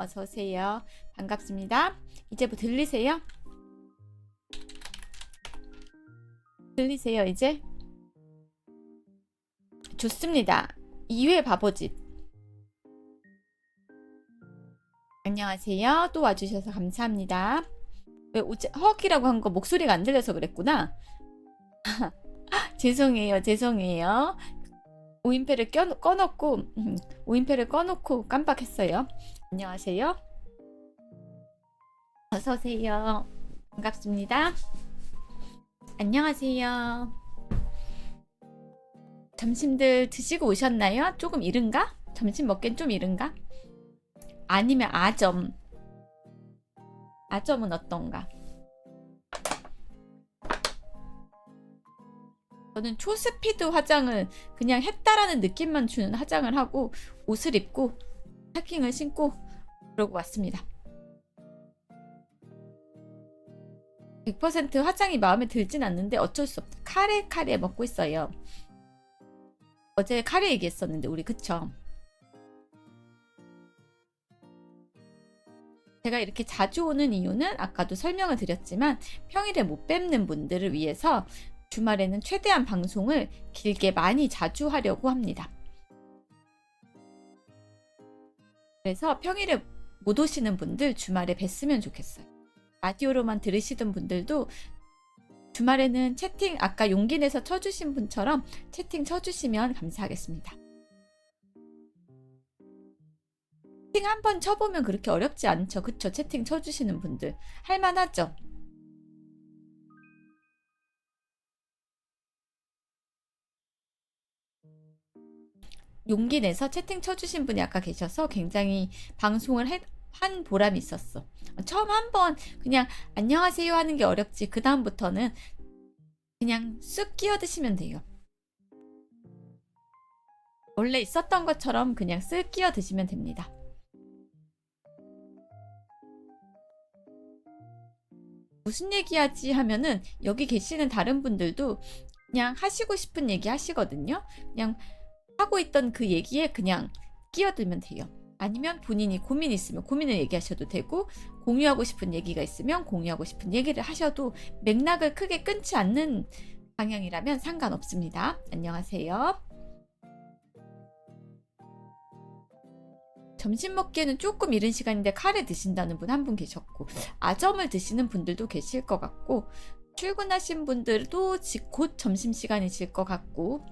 어서 오세요. 반갑습니다. 이제부터 들리세요? 들리세요, 이제? 좋습니다. 2회 바보짓. 안녕하세요. 또 와주셔서 감사합니다. 왜 허기라고 한 거 목소리가 안 들려서 그랬구나. 죄송해요. 오인패를 꺼놓고 오인패를 꺼놓고 깜빡했어요. 안녕하세요. 어서오세요. 반갑습니다. 안녕하세요. 점심들 드시고 오셨나요? 조금 이른가? 점심 먹긴 좀 이른가? 아니면 아점은 어떤가? 저는 초스피드 화장을 그냥 했다라는 느낌만 주는 화장을 하고 옷을 입고 스타킹을 신고 그러고 왔습니다. 100% 화장이 마음에 들진 않는데 어쩔 수 없다. 카레 먹고 있어요. 어제 카레 얘기했었는데 우리 그쵸? 제가 이렇게 자주 오는 이유는 아까도 설명을 드렸지만 평일에 못 뵙는 분들을 위해서 주말에는 최대한 방송을 길게 많이 자주 하려고 합니다. 그래서 평일에 못 오시는 분들 주말에 뵀으면 좋겠어요. 라디오로만 들으시던 분들도 주말에는 채팅 아까 용기 내서 쳐주신 분처럼 채팅 쳐주시면 감사하겠습니다. 채팅 한번 쳐보면 그렇게 어렵지 않죠. 그쵸? 채팅 쳐주시는 분들 할만하죠? 용기 내서 채팅 쳐주신 분이 아까 계셔서 굉장히 방송을 한 보람이 있었어. 처음 한번 그냥 안녕하세요 하는 게 어렵지. 그 다음부터는 그냥 쑥 끼어드시면 돼요. 원래 있었던 것처럼 그냥 쓱 끼어드시면 됩니다. 무슨 얘기하지 하면은 여기 계시는 다른 분들도 그냥 하시고 싶은 얘기 하시거든요. 그냥 하고 있던 그 얘기에 그냥 끼어들면 돼요. 아니면 본인이 고민 있으면 고민을 얘기하셔도 되고 공유하고 싶은 얘기가 있으면 공유하고 싶은 얘기를 하셔도 맥락을 크게 끊지 않는 방향이라면 상관없습니다. 안녕하세요. 점심 먹기에는 조금 이른 시간인데 카레 드신다는 분 한 분 계셨고 아점을 드시는 분들도 계실 것 같고 출근하신 분들도 곧 점심시간이실 것 같고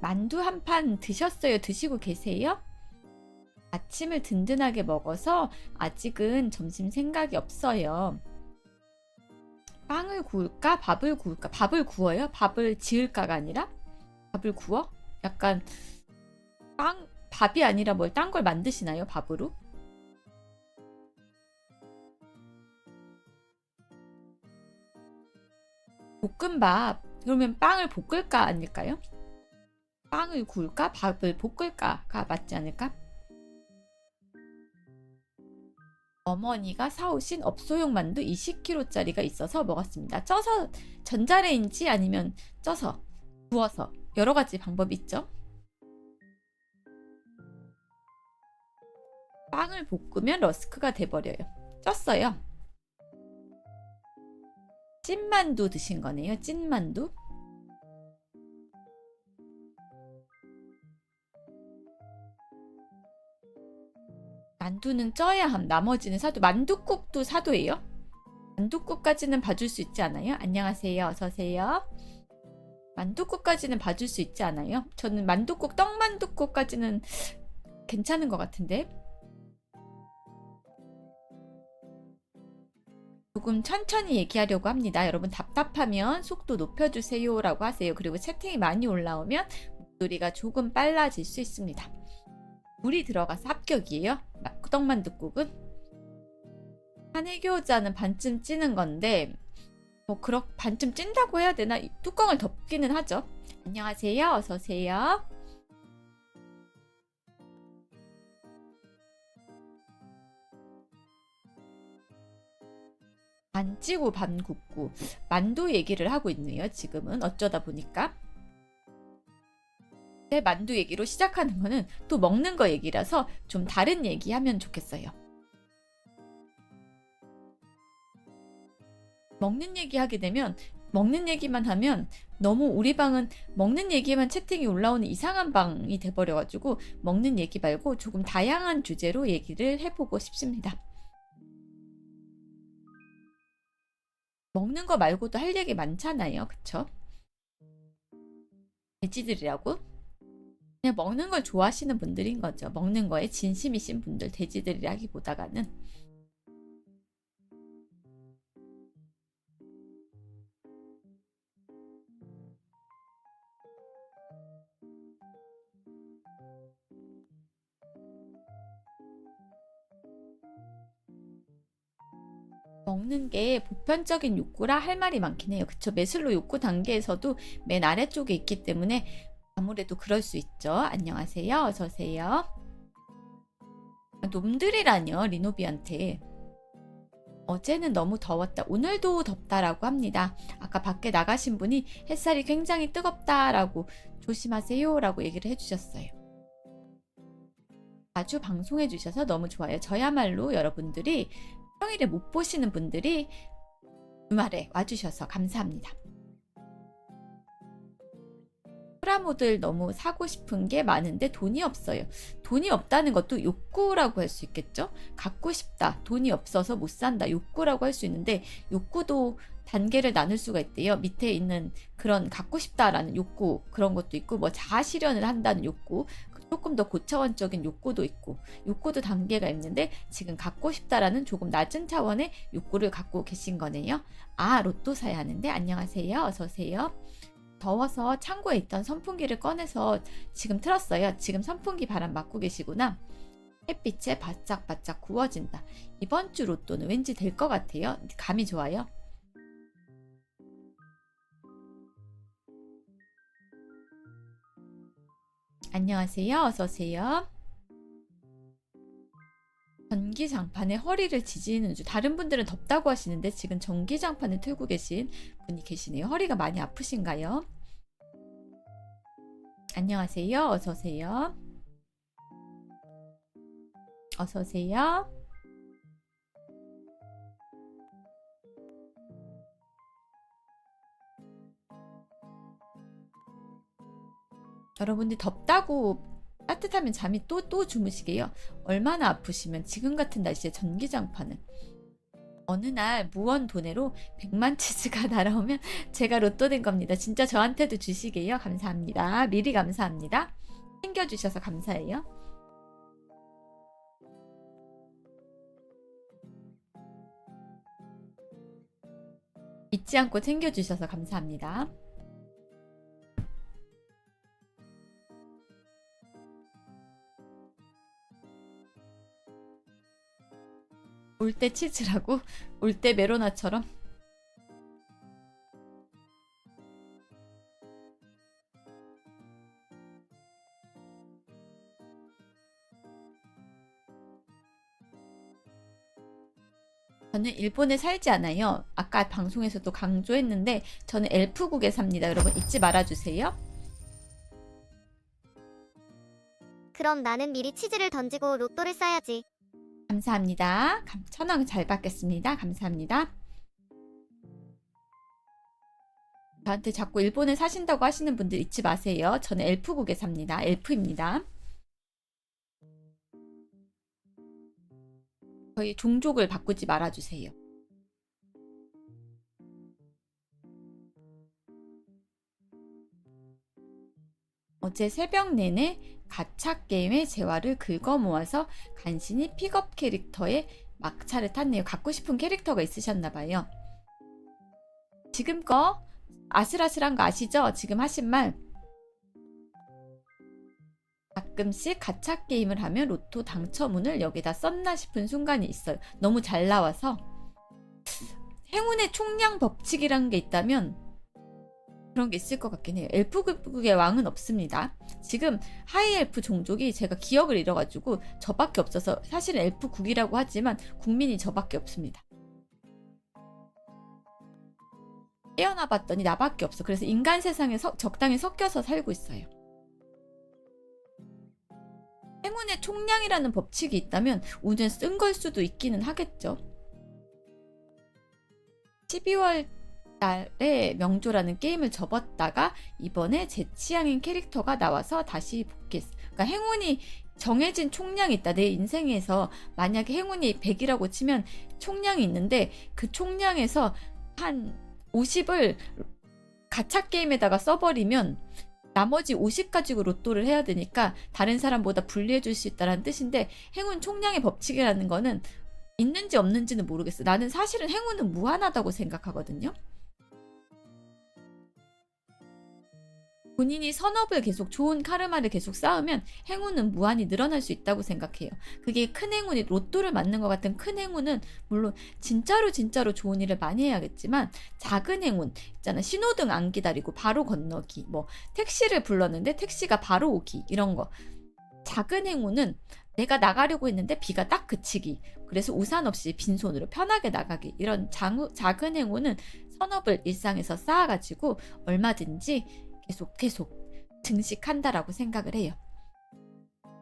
만두 한 판 드셨어요? 드시고 계세요? 아침을 든든하게 먹어서 아직은 점심 생각이 없어요. 빵을 구울까? 밥을 구울까? 밥을 구워요? 밥을 지을까가 아니라? 밥을 구워? 약간 밥이 아니라 뭘 딴 걸 만드시나요? 밥으로? 볶음밥. 그러면 빵을 볶을까 아닐까요? 빵을 구울까? 밥을 볶을까가 맞지 않을까? 어머니가 사오신 업소용 만두 20kg짜리가 있어서 먹었습니다. 쪄서 전자레인지 아니면 쪄서 구워서 여러 가지 방법이 있죠. 빵을 볶으면 러스크가 돼버려요. 쪘어요. 찐만두 드신 거네요. 찐만두. 만두는 쪄야 함. 나머지는 사도. 만두국도 사도예요? 만두국까지는 봐줄 수 있지 않아요? 안녕하세요. 어서오세요. 만두국까지는 봐줄 수 있지 않아요? 저는 만두국, 떡만두국까지는 괜찮은 것 같은데. 조금 천천히 얘기하려고 합니다. 여러분 답답하면 속도 높여주세요 라고 하세요. 그리고 채팅이 많이 올라오면 목소리가 조금 빨라질 수 있습니다. 물이 들어가서 합격이에요. 떡만둣국은 한해교자는 반쯤 찌는 건데 뭐 반쯤 찐다고 해야 되나? 뚜껑을 덮기는 하죠. 안녕하세요. 어서오세요. 반 찌고 반 굽고 만두 얘기를 하고 있네요. 지금은 어쩌다 보니까. 제 만두 얘기로 시작하는 거는 또 먹는 거 얘기라서 좀 다른 얘기 하면 좋겠어요. 먹는 얘기 하게 되면 먹는 얘기만 하면 너무 우리 방은 먹는 얘기에만 채팅이 올라오는 이상한 방이 돼버려가지고 먹는 얘기 말고 조금 다양한 주제로 얘기를 해보고 싶습니다. 먹는 거 말고도 할 얘기 많잖아요. 그쵸? 돼지들이라고? 그냥 먹는 걸 좋아하시는 분들인 거죠. 먹는 거에 진심이신 분들, 돼지들이라기보다가는. 먹는 게 보편적인 욕구라 할 말이 많긴 해요. 그쵸? 매슬로 욕구 단계에서도 맨 아래쪽에 있기 때문에 아무래도 그럴 수 있죠. 안녕하세요. 어서오세요. 놈들이라뇨, 리노비한테. 어제는 너무 더웠다. 오늘도 덥다라고 합니다. 아까 밖에 나가신 분이 햇살이 굉장히 뜨겁다라고 조심하세요라고 얘기를 해주셨어요. 자주 방송해 주셔서 너무 좋아요. 저야말로 여러분들이 평일에 못 보시는 분들이 주말에 와주셔서 감사합니다. 프라모델 너무 사고 싶은 게 많은데 돈이 없어요. 돈이 없다는 것도 욕구라고 할 수 있겠죠? 갖고 싶다. 돈이 없어서 못 산다. 욕구라고 할 수 있는데 욕구도 단계를 나눌 수가 있대요. 밑에 있는 그런 갖고 싶다라는 욕구 그런 것도 있고 뭐 자아 실현을 한다는 욕구 조금 더 고차원적인 욕구도 있고 욕구도 단계가 있는데 지금 갖고 싶다라는 조금 낮은 차원의 욕구를 갖고 계신 거네요. 아, 로또 사야 하는데 안녕하세요. 어서 오세요. 더워서 창고에 있던 선풍기를 꺼내서 지금 틀었어요. 지금 선풍기 바람 맞고 계시구나. 햇빛에 바짝바짝 구워진다. 이번 주 로또는 왠지 될 것 같아요. 감이 좋아요. 안녕하세요. 어서오세요. 전기장판에 허리를 지지는 중. 다른 분들은 덥다고 하시는데 지금 전기장판을 틀고 계신 분이 계시네요. 허리가 많이 아프신가요? 안녕하세요. 어서오세요. 어서오세요. 여러분들 덥다고 따뜻하면 잠이 또 주무시게요. 얼마나 아프시면 지금 같은 날씨에 전기장판은. 어느 날 무언 돈으로 100만 치즈가 날아오면 제가 로또 된 겁니다. 진짜 저한테도 주시게요. 감사합니다. 미리 감사합니다. 챙겨주셔서 감사해요. 잊지 않고 챙겨주셔서 감사합니다. 올 때 치즈라고? 올 때 메로나처럼? 저는 일본에 살지 않아요. 아까 방송에서도 강조했는데 저는 엘프국에 삽니다. 여러분 잊지 말아주세요. 그럼 나는 미리 치즈를 던지고 로또를 싸야지. 감사합니다. 1000원 잘 받겠습니다. 감사합니다. 저한테 자꾸 일본에 사신다고 하시는 분들 잊지 마세요. 저는 엘프국에 삽니다. 엘프입니다. 저희 종족을 바꾸지 말아주세요. 어제 새벽 내내 가챠 게임의 재화를 긁어 모아서 간신히 픽업 캐릭터에 막차를 탔네요. 갖고 싶은 캐릭터가 있으셨나봐요. 지금 거 아슬아슬한 거 아시죠? 지금 하신 말. 가끔씩 가챠 게임을 하면 로또 당첨운을 여기다 썼나 싶은 순간이 있어요. 너무 잘 나와서. 행운의 총량 법칙이라는 게 있다면 그런 게 있을 것 같긴 해요. 엘프국의 왕은 없습니다. 지금 하이엘프 종족이 제가 기억을 잃어가지고 저밖에 없어서 사실은 엘프국이라고 하지만 국민이 저밖에 없습니다. 깨어나 봤더니 나밖에 없어. 그래서 인간 세상에 적당히 섞여서 살고 있어요. 행운의 총량이라는 법칙이 있다면 운을 쓴 걸 수도 있기는 하겠죠. 12월 달에 명조라는 게임을 접었다가 이번에 제 취향인 캐릭터가 나와서 다시 복귀했어. 그러니까 행운이 정해진 총량이 있다. 내 인생에서 만약에 행운이 100이라고 치면 총량이 있는데 그 총량에서 한 50을 가챠 게임에다가 써버리면 나머지 50 가지고 로또를 해야 되니까 다른 사람보다 불리해 줄 수 있다는 뜻인데, 행운 총량의 법칙이라는 거는 있는지 없는지는 모르겠어. 나는 사실은 행운은 무한하다고 생각하거든요. 본인이 선업을 계속, 좋은 카르마를 계속 쌓으면 행운은 무한히 늘어날 수 있다고 생각해요. 그게 큰 행운이, 로또를 맞는 것 같은 큰 행운은 물론 진짜로 좋은 일을 많이 해야겠지만, 작은 행운 있잖아. 신호등 안 기다리고 바로 건너기, 뭐 택시를 불렀는데 택시가 바로 오기, 이런 거. 작은 행운은 내가 나가려고 했는데 비가 딱 그치기, 그래서 우산 없이 빈손으로 편하게 나가기, 이런 작은 행운은 선업을 일상에서 쌓아가지고 얼마든지 계속 증식한다라고 생각을 해요.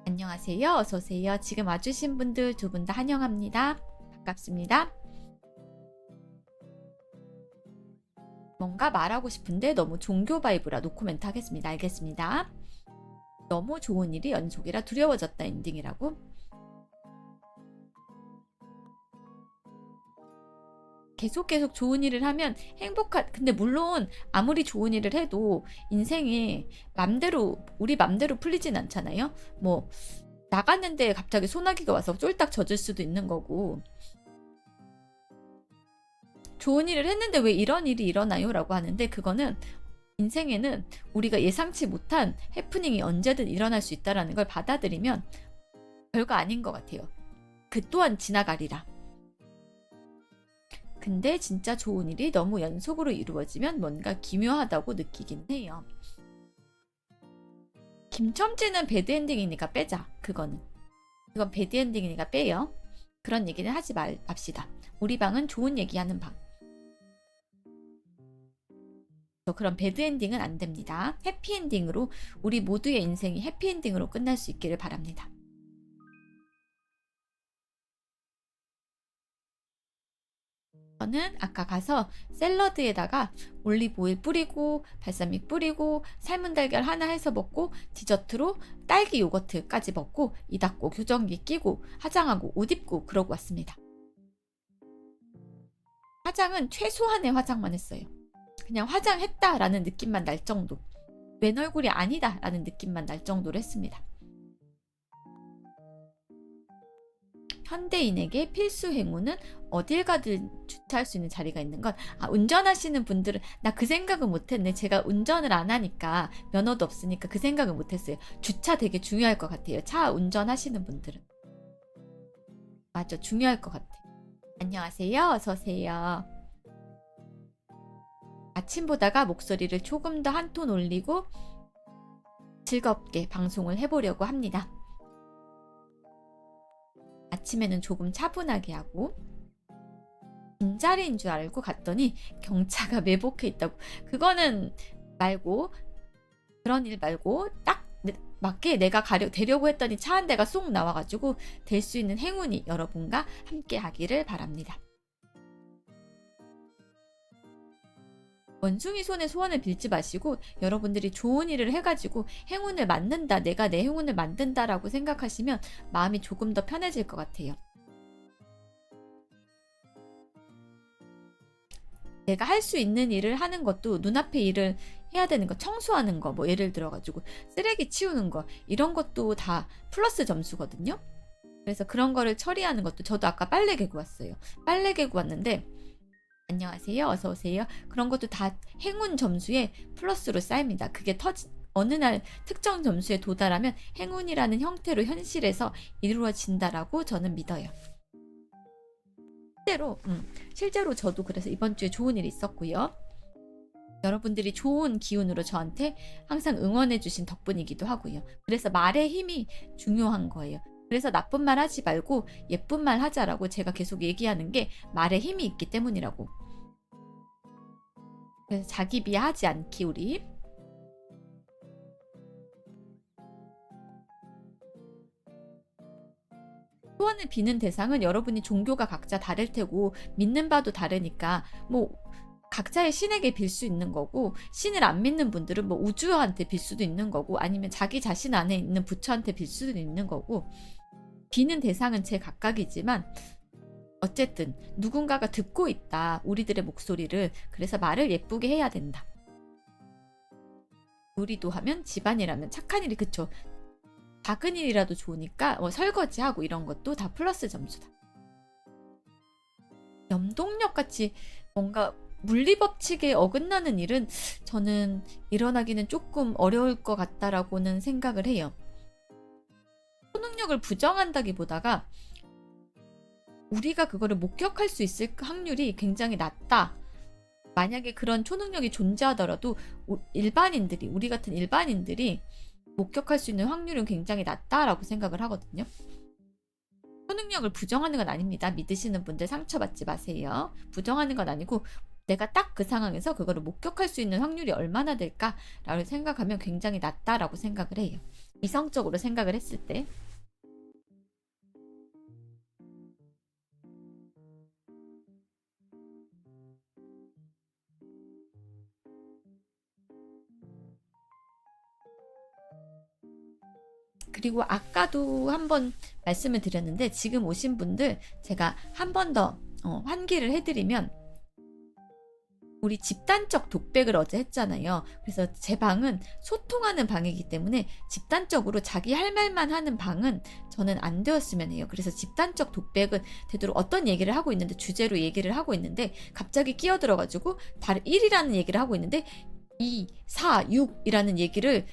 안녕하세요. 어서오세요. 지금 와주신 분들 두 분 다 환영합니다. 반갑습니다. 뭔가 말하고 싶은데 너무 종교 바이브라 노코멘트 하겠습니다. 알겠습니다. 너무 좋은 일이 연속이라 두려워졌다 엔딩이라고? 계속 좋은 일을 하면 근데 물론 아무리 좋은 일을 해도 인생에 우리 맘대로 풀리진 않잖아요. 뭐 나갔는데 갑자기 소나기가 와서 쫄딱 젖을 수도 있는 거고, 좋은 일을 했는데 왜 이런 일이 일어나요? 라고 하는데, 그거는 인생에는 우리가 예상치 못한 해프닝이 언제든 일어날 수 있다는 걸 받아들이면 별거 아닌 것 같아요. 그 또한 지나가리라. 근데 진짜 좋은 일이 너무 연속으로 이루어지면 뭔가 기묘하다고 느끼긴 해요. 김첨지는 배드엔딩이니까 빼자. 그건 배드엔딩이니까 빼요. 그런 얘기는 하지 맙시다. 우리 방은 좋은 얘기하는 방. 그런 배드엔딩은 안 됩니다. 해피엔딩으로, 우리 모두의 인생이 해피엔딩으로 끝날 수 있기를 바랍니다. 저는 아까 가서 샐러드에다가 올리브 오일 뿌리고 발사믹 뿌리고 삶은 달걀 하나 해서 먹고 디저트로 딸기 요거트까지 먹고 이 닦고 교정기 끼고 화장하고 옷 입고 그러고 왔습니다. 화장은 최소한의 화장만 했어요. 그냥 화장했다라는 느낌만 날 정도, 웬 얼굴이 아니다라는 느낌만 날 정도로 했습니다. 현대인에게 필수 행운은 어딜 가든 주차할 수 있는 자리가 있는 것. 운전하시는 분들은, 나 그 생각은 못했네. 제가 운전을 안 하니까, 면허도 없으니까 그 생각은 못했어요. 주차 되게 중요할 것 같아요. 차 운전하시는 분들은. 맞아, 중요할 것 같아요. 안녕하세요. 어서오세요. 아침 보다가 목소리를 조금 더 한 톤 올리고 즐겁게 방송을 해보려고 합니다. 아침에는 조금 차분하게 하고, 빈자리인 줄 알고 갔더니 경차가 매복해 있다고. 그거는 말고, 그런 일 말고 딱 맞게 내가 되려고 했더니 차 한 대가 쏙 나와가지고 될 수 있는 행운이 여러분과 함께 하기를 바랍니다. 원숭이 손에 소원을 빌지 마시고, 여러분들이 좋은 일을 해가지고 행운을 만든다, 내가 내 행운을 만든다라고 생각하시면 마음이 조금 더 편해질 것 같아요. 내가 할 수 있는 일을 하는 것도, 눈앞에 일을 해야 되는 거, 청소하는 거, 뭐 예를 들어가지고 쓰레기 치우는 거, 이런 것도 다 플러스 점수거든요. 그래서 그런 거를 처리하는 것도, 저도 아까 빨래 개고 왔어요. 빨래 개고 왔는데, 안녕하세요. 어서오세요. 그런 것도 다 행운 점수에 플러스로 쌓입니다. 그게 어느 날 특정 점수에 도달하면 행운이라는 형태로 현실에서 이루어진다라고 저는 믿어요. 실제로 저도 그래서 이번 주에 좋은 일이 있었고요. 여러분들이 좋은 기운으로 저한테 항상 응원해주신 덕분이기도 하고요. 그래서 말의 힘이 중요한 거예요. 그래서 나쁜 말 하지 말고 예쁜 말 하자라고 제가 계속 얘기하는 게 말에 힘이 있기 때문이라고. 그래서 자기 비하하지 않기 우리. 소원을 비는 대상은 여러분이 종교가 각자 다를 테고 믿는 바도 다르니까 뭐 각자의 신에게 빌 수 있는 거고, 신을 안 믿는 분들은 뭐 우주한테 빌 수도 있는 거고, 아니면 자기 자신 안에 있는 부처한테 빌 수도 있는 거고, 비는 대상은 제 각각이지만 어쨌든 누군가가 듣고 있다, 우리들의 목소리를. 그래서 말을 예쁘게 해야 된다. 요리도 하면, 집안이라면, 착한 일이, 그쵸, 작은 일이라도 좋으니까 설거지하고 이런 것도 다 플러스 점수다. 염동력 같이 뭔가 물리법칙에 어긋나는 일은 저는 일어나기는 조금 어려울 것 같다라고는 생각을 해요. 초능력을 부정한다기보다가 우리가 그거를 목격할 수 있을 확률이 굉장히 낮다. 만약에 그런 초능력이 존재하더라도 일반인들이, 우리 같은 일반인들이 목격할 수 있는 확률은 굉장히 낮다라고 생각을 하거든요. 초능력을 부정하는 건 아닙니다. 믿으시는 분들 상처받지 마세요. 부정하는 건 아니고 내가 딱 그 상황에서 그거를 목격할 수 있는 확률이 얼마나 될까라고 생각하면 굉장히 낮다라고 생각을 해요. 이성적으로 생각을 했을 때. 그리고 아까도 한번 말씀을 드렸는데 지금 오신 분들 제가 한 번 더 환기를 해드리면, 우리 집단적 독백을 어제 했잖아요. 그래서 제 방은 소통하는 방이기 때문에 집단적으로 자기 할 말만 하는 방은 저는 안 되었으면 해요. 그래서 집단적 독백은 되도록 어떤 얘기를 하고 있는데, 주제로 얘기를 하고 있는데 갑자기 끼어들어가지고 다른 1이라는 얘기를 하고 있는데 2, 4, 6이라는 얘기를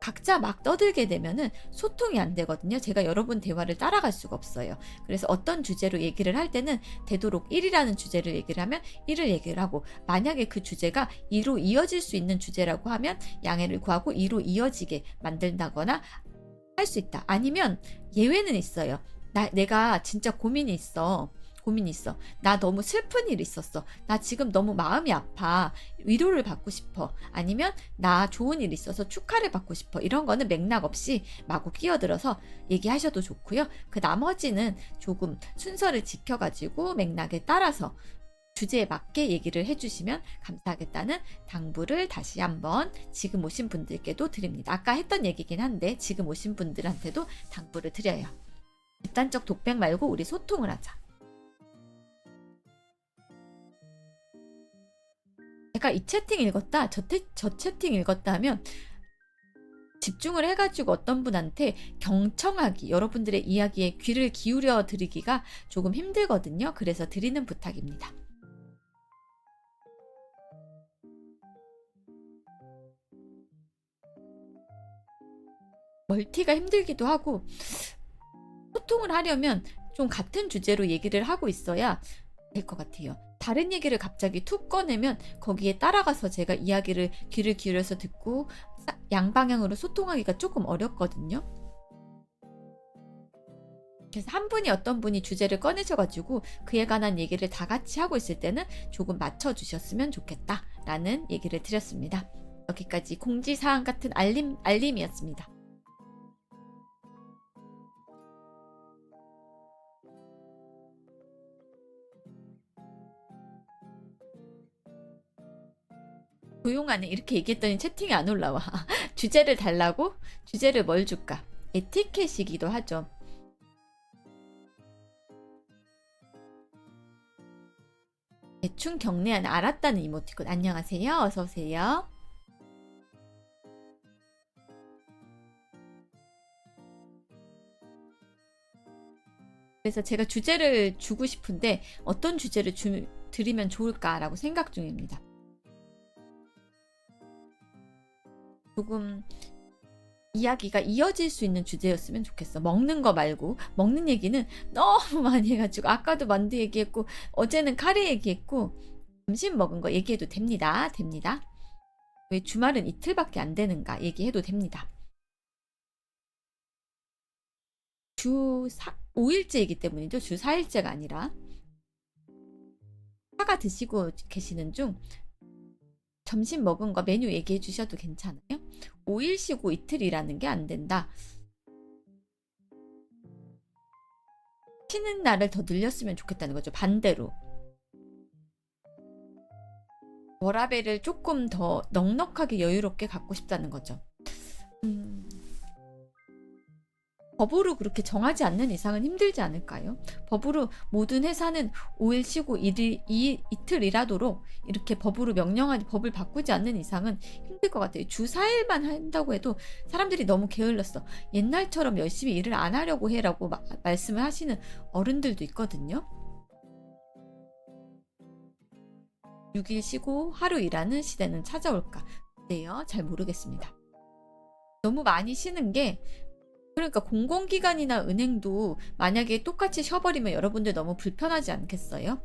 각자 막 떠들게 되면은 소통이 안 되거든요. 제가 여러분 대화를 따라갈 수가 없어요. 그래서 어떤 주제로 얘기를 할 때는 되도록 1이라는 주제를 얘기를 하면 1을 얘기를 하고, 만약에 그 주제가 2로 이어질 수 있는 주제라고 하면 양해를 구하고 2로 이어지게 만든다거나 할 수 있다. 아니면 예외는 있어요. 내가 진짜 고민이 있어. 나 너무 슬픈 일이 있었어. 나 지금 너무 마음이 아파. 위로를 받고 싶어. 아니면 나 좋은 일 있어서 축하를 받고 싶어. 이런 거는 맥락 없이 마구 끼어들어서 얘기하셔도 좋고요. 그 나머지는 조금 순서를 지켜가지고 맥락에 따라서 주제에 맞게 얘기를 해주시면 감사하겠다는 당부를 다시 한번 지금 오신 분들께도 드립니다. 아까 했던 얘기긴 한데 지금 오신 분들한테도 당부를 드려요. 집단적 독백 말고 우리 소통을 하자. 제가 이 채팅 읽었다, 저 채팅 읽었다 하면 집중을 해가지고 어떤 분한테 경청하기, 여러분들의 이야기에 귀를 기울여 드리기가 조금 힘들거든요. 그래서 드리는 부탁입니다. 멀티가 힘들기도 하고, 소통을 하려면 좀 같은 주제로 얘기를 하고 있어야 될 것 같아요. 다른 얘기를 갑자기 툭 꺼내면 거기에 따라가서 제가 이야기를 귀를 기울여서 듣고 양방향으로 소통하기가 조금 어렵거든요. 그래서 한 분이 어떤 분이 주제를 꺼내셔가지고 그에 관한 얘기를 다 같이 하고 있을 때는 조금 맞춰주셨으면 좋겠다라는 얘기를 드렸습니다. 여기까지 공지사항 같은 알림이었습니다. 조용하네 이렇게 얘기했더니 채팅이 안 올라와. 주제를 달라고? 주제를 뭘 줄까? 에티켓이기도 하죠. 대충 경례하는 알았다는 이모티콘. 안녕하세요. 어서오세요. 그래서 제가 주제를 주고 싶은데 어떤 주제를 드리면 좋을까라고 생각 중입니다. 조금 이야기가 이어질 수 있는 주제였으면 좋겠어. 먹는 거 말고. 먹는 얘기는 너무 많이 해가지고 아까도 만두 얘기했고 어제는 카레 얘기했고 점심 먹은 거 얘기해도 됩니다. 왜 주말은 이틀밖에 안 되는가 얘기해도 됩니다. 주 5일째이기 때문이죠. 주 4일째가 아니라. 사과 드시고 계시는 중 점심 먹은 거 메뉴 얘기해 주셔도 괜찮아요. 5일 쉬고 이틀 일하는 게 안 된다. 쉬는 날을 더 늘렸으면 좋겠다는 거죠. 반대로. 워라밸을 조금 더 넉넉하게 여유롭게 갖고 싶다는 거죠. 법으로 그렇게 정하지 않는 이상은 힘들지 않을까요? 법으로 모든 회사는 5일 쉬고 이틀 일하도록 이렇게 법으로 명령하지, 법을 바꾸지 않는 이상은 힘들 것 같아요. 주 4일만 한다고 해도 사람들이 너무 게을렀어. 옛날처럼 열심히 일을 안 하려고 해라고 말씀을 하시는 어른들도 있거든요. 6일 쉬고 하루 일하는 시대는 찾아올까? 네요. 잘 모르겠습니다. 너무 많이 쉬는 게, 그러니까 공공기관이나 은행도 만약에 똑같이 쉬어버리면 여러분들 너무 불편하지 않겠어요?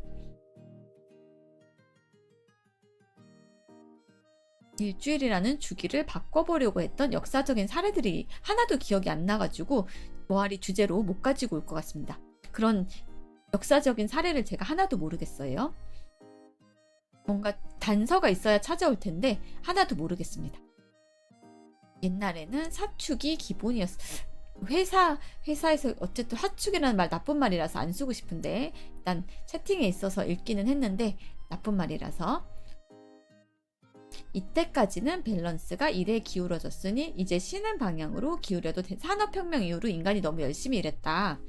일주일이라는 주기를 바꿔보려고 했던 역사적인 사례들이 하나도 기억이 안 나가지고 뭐하리 주제로 못 가지고 올 것 같습니다. 그런 역사적인 사례를 제가 하나도 모르겠어요. 뭔가 단서가 있어야 찾아올 텐데 하나도 모르겠습니다. 옛날에는 사축이 기본이었어. 회사에서 어쨌든 하축이라는 말 나쁜 말이라서 안 쓰고 싶은데 일단 채팅에 있어서 읽기는 했는데 나쁜 말이라서, 이때까지는 밸런스가 일에 기울어졌으니 이제 쉬는 방향으로 기울여도 돼. 산업혁명 이후로 인간이 너무 열심히 일했다.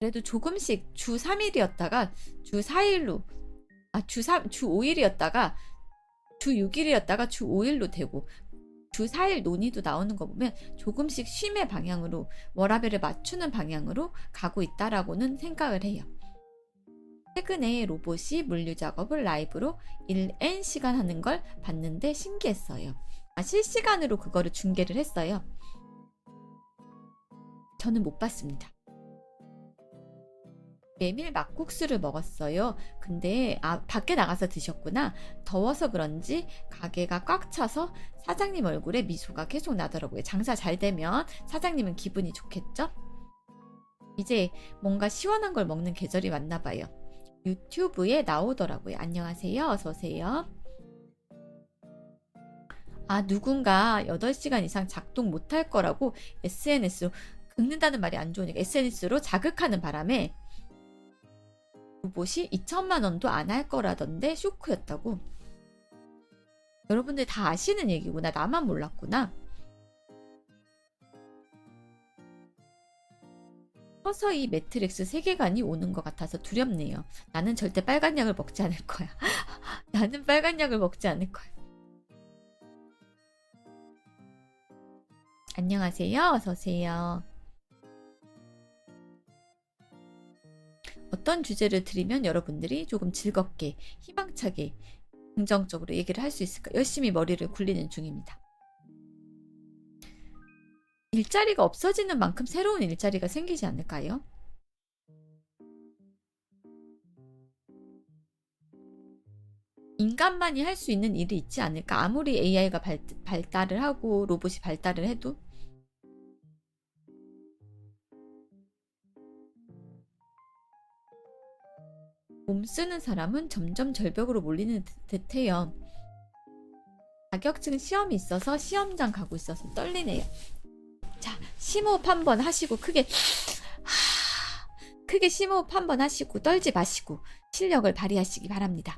그래도 조금씩 주 3일이었다가 주 4일로, 주 5일이었다가 주 6일이었다가 주 5일로 되고 주 4일 논의도 나오는 거 보면 조금씩 쉼의 방향으로, 워라밸을 맞추는 방향으로 가고 있다라고는 생각을 해요. 최근에 로봇이 물류 작업을 라이브로 1N시간 하는 걸 봤는데 신기했어요. 실시간으로 그거를 중계를 했어요. 저는 못 봤습니다. 메밀 막국수를 먹었어요. 근데 밖에 나가서 드셨구나. 더워서 그런지 가게가 꽉 차서 사장님 얼굴에 미소가 계속 나더라고요. 장사 잘 되면 사장님은 기분이 좋겠죠? 이제 뭔가 시원한 걸 먹는 계절이 왔나 봐요. 유튜브에 나오더라고요. 안녕하세요. 어서오세요. 누군가 8시간 이상 작동 못할 거라고 SNS로, 긁는다는 말이 안 좋으니까 SNS로 자극하는 바람에 로봇이 2천만 원도 안 할 거라던데 쇼크였다고. 여러분들 다 아시는 얘기구나. 나만 몰랐구나. 서서히 매트릭스 세계관이 오는 것 같아서 두렵네요. 나는 절대 빨간 약을 먹지 않을 거야. 나는 빨간 약을 먹지 않을 거야. 안녕하세요. 어서오세요. 어떤 주제를 드리면 여러분들이 조금 즐겁게, 희망차게, 긍정적으로 얘기를 할 수 있을까? 열심히 머리를 굴리는 중입니다. 일자리가 없어지는 만큼 새로운 일자리가 생기지 않을까요? 인간만이 할 수 있는 일이 있지 않을까? 아무리 AI가 발달을 하고 로봇이 발달을 해도. 몸 쓰는 사람은 점점 절벽으로 몰리는 듯해요. 자격증 시험이 있어서 시험장 가고 있어서 떨리네요. 자, 심호흡 한번 하시고 크게 심호흡 한번 하시고 떨지 마시고 실력을 발휘하시기 바랍니다.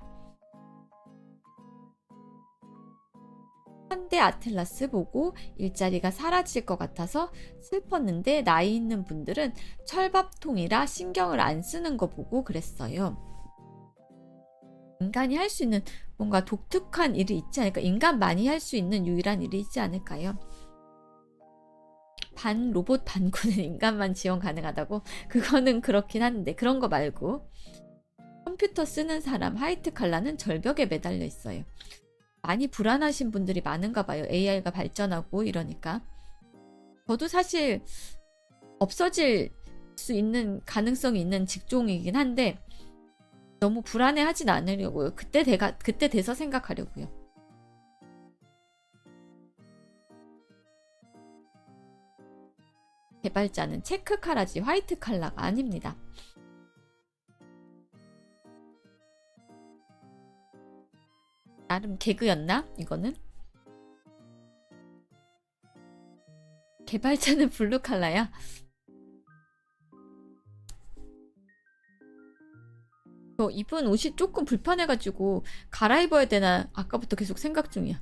현대 아틀라스 보고 일자리가 사라질 것 같아서 슬펐는데 나이 있는 분들은 철밥통이라 신경을 안 쓰는 거 보고 그랬어요. 인간이 할 수 있는 뭔가 독특한 일이 있지 않을까? 인간만이 할 수 있는 유일한 일이 있지 않을까요? 반 로봇 반군은 인간만 지원 가능하다고? 그거는 그렇긴 한데 그런 거 말고 컴퓨터 쓰는 사람 화이트 칼라는 절벽에 매달려 있어요. 많이 불안하신 분들이 많은가 봐요. AI가 발전하고 이러니까. 저도 사실 없어질 수 있는 가능성이 있는 직종이긴 한데 너무 불안해하진 않으려고요. 그때 돼서 생각하려고요. 개발자는 체크 칼라지 화이트 칼라가 아닙니다. 나름 개그였나? 이거는? 개발자는 블루 칼라야? 이분 옷이 조금 불편해가지고 갈아입어야 되나 아까부터 계속 생각 중이야.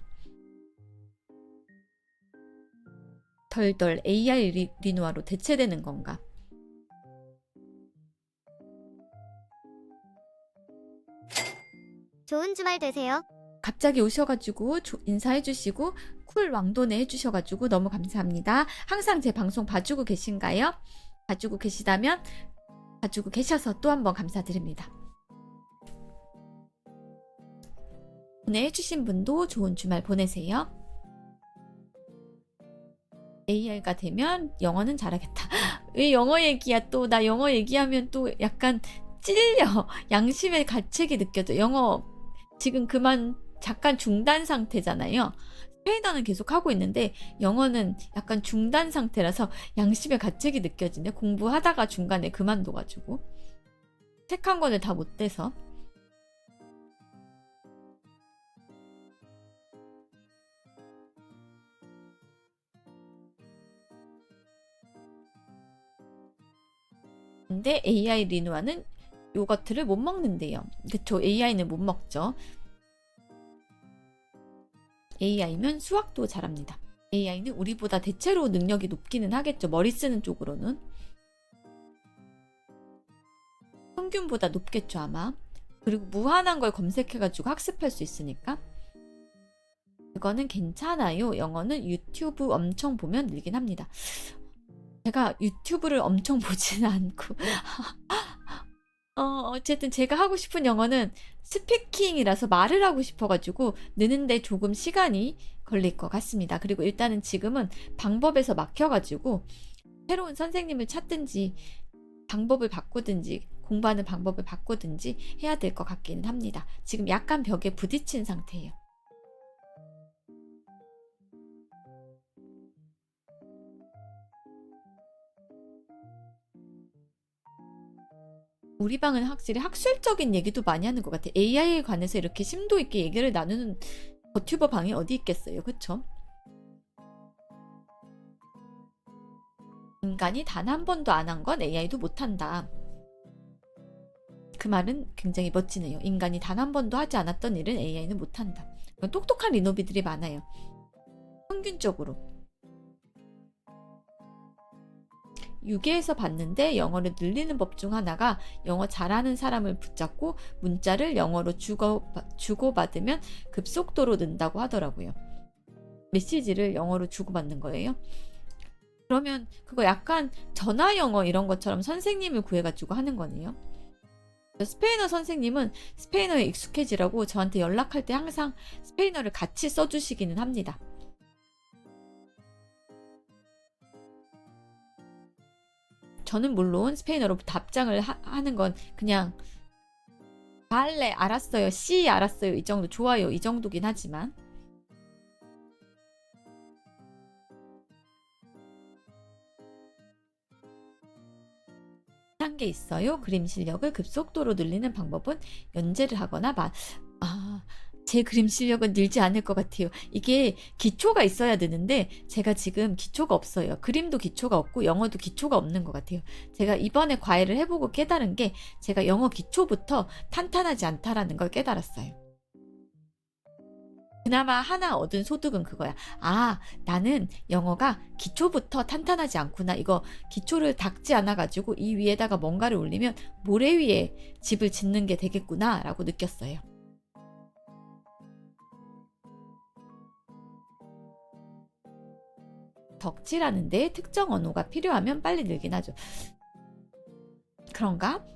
덜덜 AI 리누아로 대체되는 건가? 좋은 주말 되세요. 갑자기 오셔가지고 인사해주시고 쿨 왕도네 해주셔가지고 너무 감사합니다. 항상 제 방송 봐주고 계신가요? 봐주고 계시다면 봐주고 계셔서 또 한번 감사드립니다. 오늘 해주신 분도 좋은 주말 보내세요. AR가 되면 영어는 잘하겠다. 왜 영어 얘기야 또. 나 영어 얘기하면 또 약간 찔려. 양심의 가책이 느껴져. 영어 지금 그만 잠깐 중단 상태잖아요. 스페인어는 계속 하고 있는데 영어는 약간 중단 상태라서 양심의 가책이 느껴지네. 공부하다가 중간에 그만둬가지고 책 한 권을 다 못 떼서. 근데 AI 리누아는 요거트를 못 먹는데요. 그쵸? AI는 못 먹죠. AI면 수학도 잘합니다. AI는 우리보다 대체로 능력이 높기는 하겠죠. 머리 쓰는 쪽으로는. 평균보다 높겠죠 아마. 그리고 무한한 걸 검색해가지고 학습할 수 있으니까. 그거는 괜찮아요. 영어는 유튜브 엄청 보면 늘긴 합니다. 제가 유튜브를 엄청 보지는 않고 어쨌든 제가 하고 싶은 영어는 스피킹이라서 말을 하고 싶어가지고 느는데 조금 시간이 걸릴 것 같습니다. 그리고 일단은 지금은 방법에서 막혀가지고 새로운 선생님을 찾든지 방법을 바꾸든지 공부하는 방법을 바꾸든지 해야 될 것 같기는 합니다. 지금 약간 벽에 부딪힌 상태예요. 우리 방은 확실히 학술적인 얘기도 많이 하는 것 같아요. AI에 관해서 이렇게 심도 있게 얘기를 나누는 버튜버 방이 어디 있겠어요. 그쵸? 인간이 단 한 번도 안 한 건 AI도 못한다. 그 말은 굉장히 멋지네요. 인간이 단 한 번도 하지 않았던 일은 AI는 못한다. 똑똑한 리노비들이 많아요. 평균적으로. 유계에서 봤는데 영어를 늘리는 법 중 하나가 영어 잘하는 사람을 붙잡고 문자를 영어로 주고받으면 급속도로 는다고 하더라고요. 메시지를 영어로 주고받는 거예요. 그러면 그거 약간 전화 영어 이런 것처럼 선생님을 구해가지고 하는 거네요. 스페인어 선생님은 스페인어에 익숙해지라고 저한테 연락할 때 항상 스페인어를 같이 써주시기는 합니다. 저는 물론 스페인어로 답장을 하는 건 그냥 발레 알았어요, 씨 알았어요 이 정도, 좋아요 이 정도긴 하지만 한 게 있어요. 그림 실력을 급속도로 늘리는 방법은 연재를 하거나 제 그림 실력은 늘지 않을 것 같아요. 이게 기초가 있어야 되는데 제가 지금 기초가 없어요. 그림도 기초가 없고 영어도 기초가 없는 것 같아요. 제가 이번에 과외를 해보고 깨달은 게 제가 영어 기초부터 탄탄하지 않다라는 걸 깨달았어요. 그나마 하나 얻은 소득은 그거야. 나는 영어가 기초부터 탄탄하지 않구나. 이거 기초를 닦지 않아가지고 이 위에다가 뭔가를 올리면 모래 위에 집을 짓는 게 되겠구나 라고 느꼈어요. 덕질하는데 특정 언어가 필요하면 빨리 늘긴 하죠. 그런가?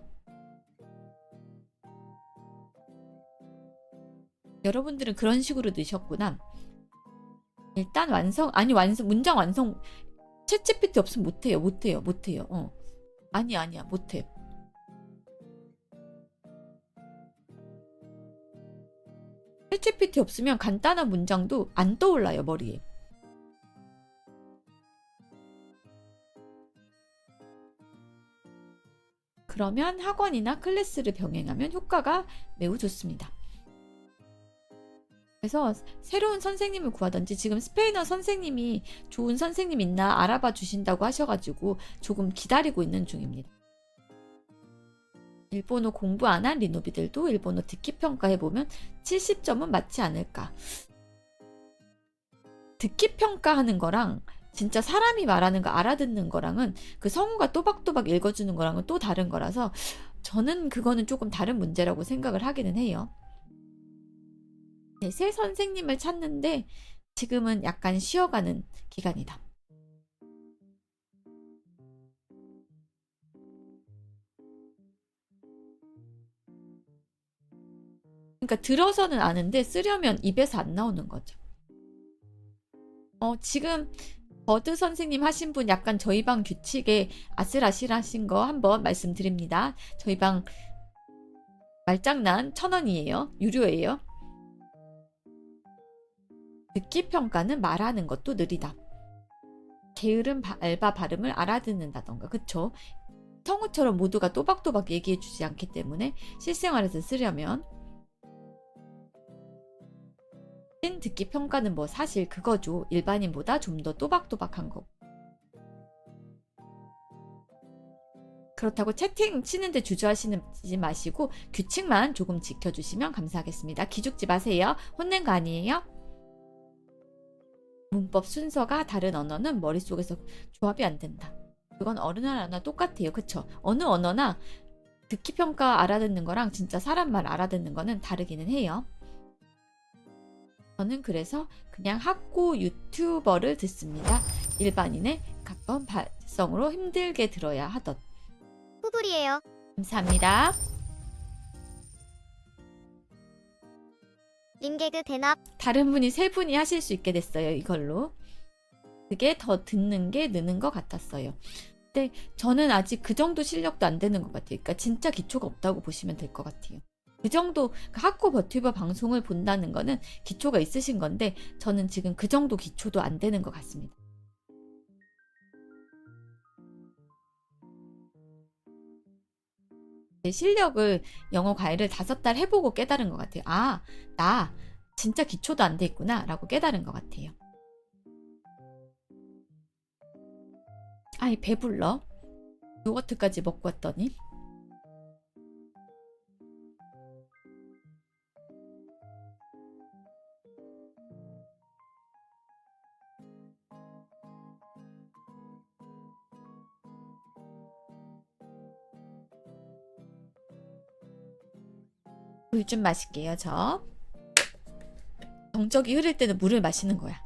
여러분들은 그런 식으로 넣으셨구나. 일단 문장 완성 챗GPT 없으면 못해요. 아니야 못해. 챗GPT 없으면 간단한 문장도 안 떠올라요 머리에. 그러면 학원이나 클래스를 병행하면 효과가 매우 좋습니다. 그래서 새로운 선생님을 구하든지 지금 스페인어 선생님이 좋은 선생님 있나 알아봐 주신다고 하셔가지고 조금 기다리고 있는 중입니다. 일본어 공부 안 한 리노비들도 일본어 듣기 평가해보면 70점은 맞지 않을까. 듣기 평가하는 거랑 진짜 사람이 말하는 거 알아듣는 거랑은 그 성우가 또박또박 읽어주는 거랑은 또 다른 거라서 저는 그거는 조금 다른 문제라고 생각을 하기는 해요. 네, 새 선생님을 찾는데 지금은 약간 쉬어가는 기간이다. 그러니까 들어서는 아는데 쓰려면 입에서 안 나오는 거죠. 지금 버드 선생님 하신 분 약간 저희 방 규칙에 아슬아슬하신 거 한번 말씀드립니다. 저희 방 말장난 1,000원이에요. 유료예요. 듣기 평가는 말하는 것도 느리다. 게으름 알바 발음을 알아듣는다던가, 그쵸? 성우처럼 모두가 또박또박 얘기해주지 않기 때문에 실생활에서 쓰려면 듣기 평가는 뭐 사실 그거죠. 일반인보다 좀 더 또박또박한 거. 그렇다고 채팅 치는데 주저하시지 마시고 규칙만 조금 지켜주시면 감사하겠습니다. 기죽지 마세요. 혼낸 거 아니에요? 문법 순서가 다른 언어는 머릿속에서 조합이 안 된다. 그건 어느 나라나 똑같아요. 그쵸? 어느 언어나 듣기 평가 알아듣는 거랑 진짜 사람 말 알아듣는 거는 다르기는 해요. 저는 그래서 그냥 학고 유튜버를 듣습니다. 일반인의 가까운 발성으로 힘들게 들어야 하던. 후불이에요. 감사합니다. 림개그 대납. 다른 분이 3분이 하실 수 있게 됐어요. 이걸로. 그게 더 듣는 게 느는 것 같았어요. 근데 저는 아직 그 정도 실력도 안 되는 것 같아요. 그러니까 진짜 기초가 없다고 보시면 될 것 같아요. 그 정도 학고 버튜버 방송을 본다는 거는 기초가 있으신 건데 저는 지금 그 정도 기초도 안 되는 것 같습니다. 제 실력을 영어 과외를 5달 해보고 깨달은 것 같아요. 아, 나 진짜 기초도 안 돼 있구나 라고 깨달은 것 같아요. 아이 배불러. 요거트까지 먹고 왔더니. 물 좀 마실게요. 저 정적이 흐를 때는 물을 마시는 거야.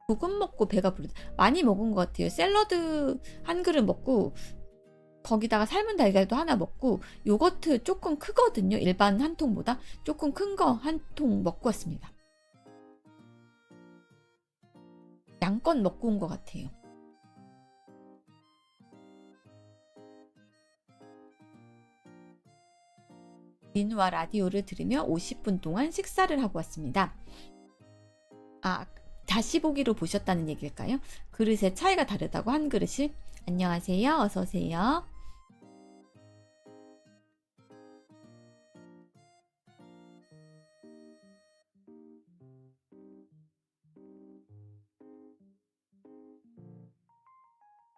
조금 먹고 배가 부르다. 많이 먹은 것 같아요. 샐러드 한 그릇 먹고 거기다가 삶은 달걀도 하나 먹고 요거트 조금 크거든요. 일반 한 통보다 조금 큰 거 한 통 먹고 왔습니다. 양껏 먹고 온 것 같아요. 민우와 라디오를 들으며 50분 동안 식사를 하고 왔습니다. 아, 다시 보기로 보셨다는 얘기일까요? 그릇의 차이가 다르다고 한 그릇이. 안녕하세요. 어서 오세요.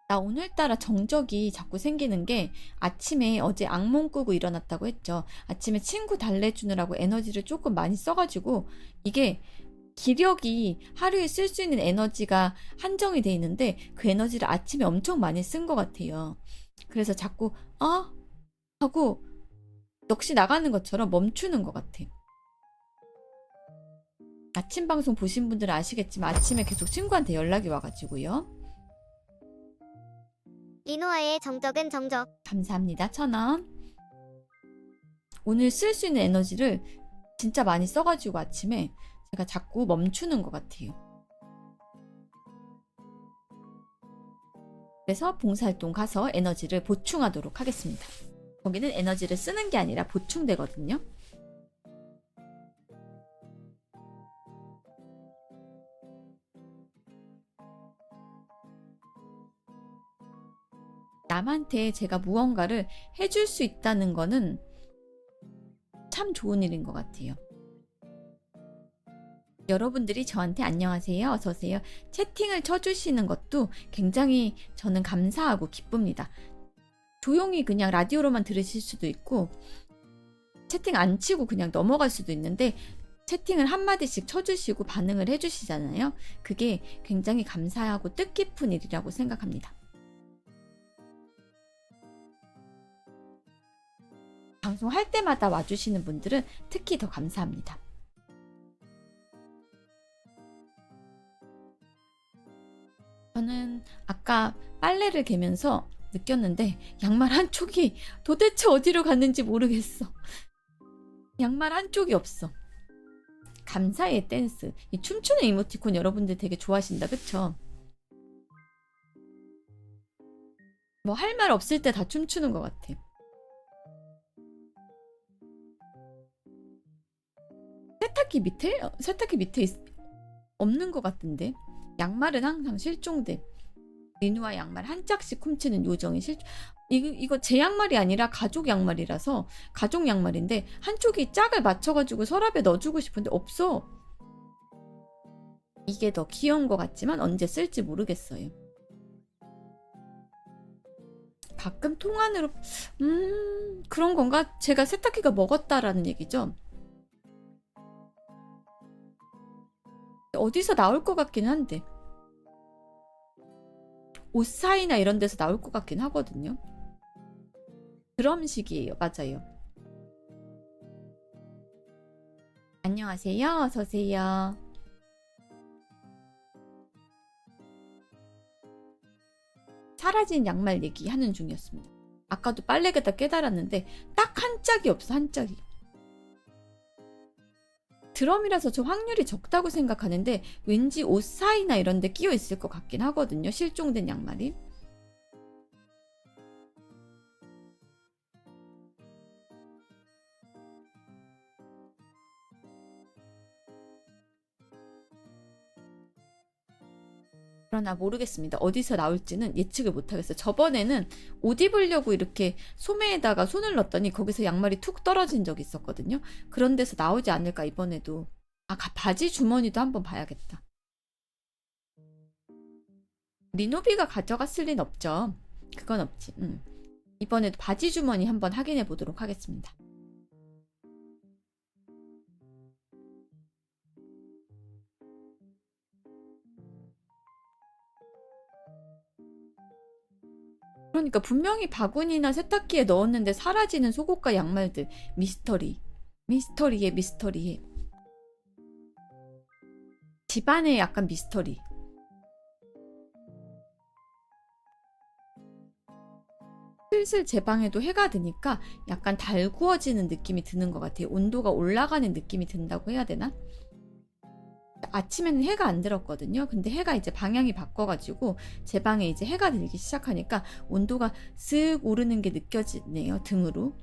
나 오늘따라 정적이 자꾸 생기는 게 아침에 어제 악몽 꾸고 일어났다고 했죠. 아침에 친구 달래주느라고 에너지를 조금 많이 써가지고 이게 기력이 하루에 쓸 수 있는 에너지가 한정이 돼 있는데 그 에너지를 아침에 엄청 많이 쓴 것 같아요. 그래서 자꾸 하고 역시 나가는 것처럼 멈추는 것 같아요. 아침 방송 보신 분들은 아시겠지만 아침에 계속 친구한테 연락이 와가지고요. 리노아의 정적은 정적. 감사합니다. 1,000원. 오늘 쓸 수 있는 에너지를 진짜 많이 써가지고 아침에 제가 자꾸 멈추는 것 같아요. 그래서 봉사활동 가서 에너지를 보충하도록 하겠습니다. 거기는 에너지를 쓰는 게 아니라 보충되거든요. 남한테 제가 무언가를 해줄 수 있다는 거는 참 좋은 일인 것 같아요. 여러분들이 저한테 안녕하세요, 어서오세요 채팅을 쳐주시는 것도 굉장히 저는 감사하고 기쁩니다. 조용히 그냥 라디오로만 들으실 수도 있고 채팅 안 치고 그냥 넘어갈 수도 있는데 채팅을 한마디씩 쳐주시고 반응을 해주시잖아요. 그게 굉장히 감사하고 뜻깊은 일이라고 생각합니다. 방송할 때마다 와주시는 분들은 특히 더 감사합니다. 저는 아까 빨래를 개면서 느꼈는데 양말 한쪽이 도대체 어디로 갔는지 모르겠어. 양말 한쪽이 없어. 감사의 댄스. 이 춤추는 이모티콘 여러분들 되게 좋아하신다, 그쵸? 뭐 할 말 없을 때 다 춤추는 것 같아. 세탁기 밑에? 세탁기 밑에 없는 것 같은데. 양말은 항상 실종돼. 리누와 양말 한 짝씩 훔치는 요정이 이거 제 양말이 아니라 가족 양말이라서 가족 양말인데 한쪽이 짝을 맞춰가지고 서랍에 넣어주고 싶은데 없어. 이게 더 귀여운 것 같지만 언제 쓸지 모르겠어요. 가끔 통안으로 그런 건가? 제가 세탁기가 먹었다라는 얘기죠. 어디서 나올 것 같긴 한데 옷 사이나 이런 데서 나올 것 같긴 하거든요. 드럼식이에요. 맞아요. 안녕하세요. 어서오세요. 사라진 양말 얘기하는 중이었습니다. 아까도 빨래개다 깨달았는데 딱 한 짝이 없어. 한 짝이. 드럼이라서 저 확률이 적다고 생각하는데 왠지 옷 사이나 이런 데 끼어 있을 것 같긴 하거든요. 실종된 양말이. 그러나 모르겠습니다. 어디서 나올지는 예측을 못하겠어요. 저번에는 옷 입으려고 이렇게 소매에다가 손을 넣었더니 거기서 양말이 툭 떨어진 적이 있었거든요. 그런 데서 나오지 않을까 이번에도. 바지 주머니도 한번 봐야겠다. 리노비가 가져갔을 리는 없죠. 그건 없지. 이번에도 바지 주머니 한번 확인해 보도록 하겠습니다. 그러니까 분명히 바구니나 세탁기에 넣었는데 사라지는 속옷과 양말들. 미스터리. 미스터리에 미스터리에. 집안에 약간 미스터리. 슬슬 제 방에도 해가 드니까 약간 달구어지는 느낌이 드는 것 같아요. 온도가 올라가는 느낌이 든다고 해야 되나? 아침에는 해가 안 들었거든요. 근데 해가 이제 방향이 바꿔가지고 제 방에 이제 해가 들기 시작하니까 온도가 쓱 오르는 게 느껴지네요. 등으로.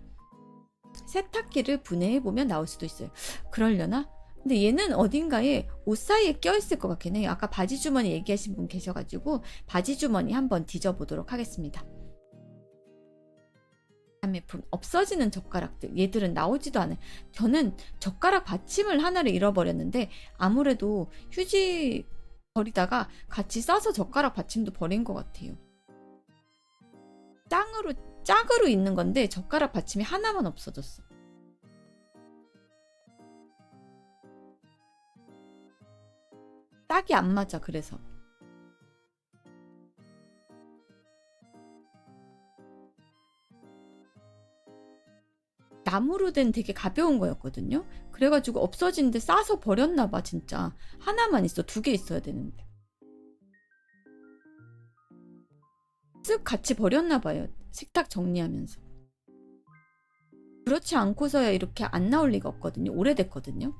세탁기를 분해해보면 나올 수도 있어요. 그러려나? 근데 얘는 어딘가에 옷 사이에 껴있을 것 같긴 해요. 아까 바지 주머니 얘기하신 분 계셔가지고 바지 주머니 한번 뒤져보도록 하겠습니다. 발매품 없어지는 젓가락들 얘들은 나오지도 않아요. 저는 젓가락 받침을 하나를 잃어버렸는데 아무래도 휴지 버리다가 같이 싸서 젓가락 받침도 버린 것 같아요. 짝으로 있는 건데 젓가락 받침이 하나만 없어졌어. 짝이 안 맞아. 그래서 나무로 된 되게 가벼운 거였거든요. 그래가지고 없어진데 싸서 버렸나 봐. 진짜 하나만 있어. 2개 있어야 되는데 쓱 같이 버렸나 봐요. 식탁 정리하면서. 그렇지 않고서야 이렇게 안 나올 리가 없거든요. 오래됐거든요.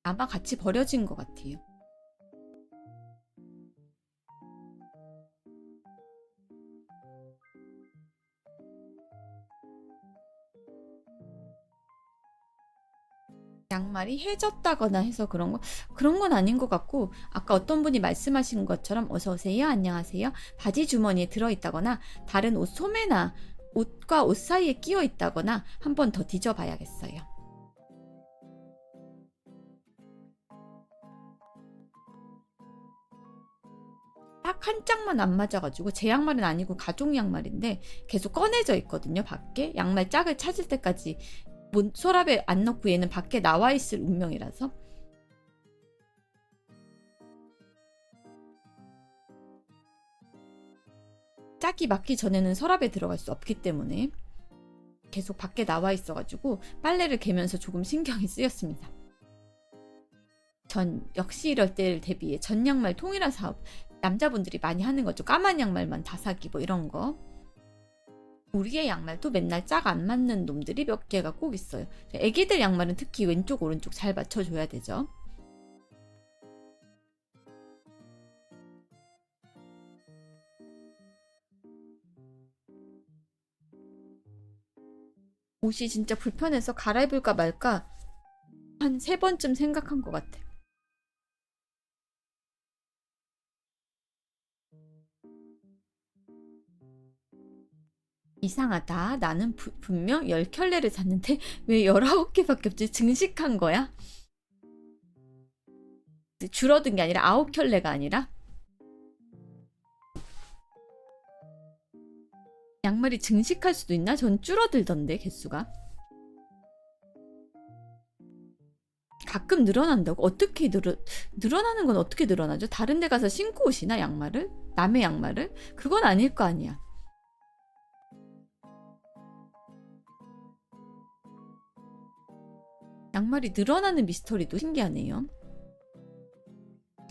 아마 같이 버려진 것 같아요. 양말이 해졌다거나 해서 그런 건 아닌 것 같고, 아까 어떤 분이 말씀하신 것처럼 어서 오세요, 안녕하세요, 바지 주머니에 들어있다거나 다른 옷 소매나 옷과 옷 사이에 끼어 있다거나 한 번 더 뒤져봐야겠어요. 딱 한 짝만 안 맞아가지고, 제 양말은 아니고 가족 양말인데 계속 꺼내져 있거든요. 밖에 양말 짝을 찾을 때까지 서랍에 안 넣고 얘는 밖에 나와 있을 운명이라서. 짝이 맞기 전에는 서랍에 들어갈 수 없기 때문에 계속 밖에 나와 있어가지고 빨래를 개면서 조금 신경이 쓰였습니다. 전 역시 이럴 때를 대비해 전 양말 통일화 사업, 남자분들이 많이 하는 거죠. 까만 양말만 다 사기 뭐 이런 거. 우리의 양말도 맨날 짝 안 맞는 놈들이 몇 개가 꼭 있어요. 애기들 양말은 특히 왼쪽 오른쪽 잘 맞춰줘야 되죠. 옷이 진짜 불편해서 갈아입을까 말까 한 3번쯤 생각한 것 같아. 이상하다. 나는 분명 10켤레를 샀는데 왜 19개밖에 없지? 증식한 거야? 줄어든 게 아니라 9켤레가 아니라? 양말이 증식할 수도 있나? 전 줄어들던데 개수가. 가끔 늘어난다고? 어떻게 늘어나는 건 어떻게 늘어나죠? 다른 데 가서 신고 오시나 양말을? 남의 양말을? 그건 아닐 거 아니야. 양말이 늘어나는 미스터리도 신기하네요.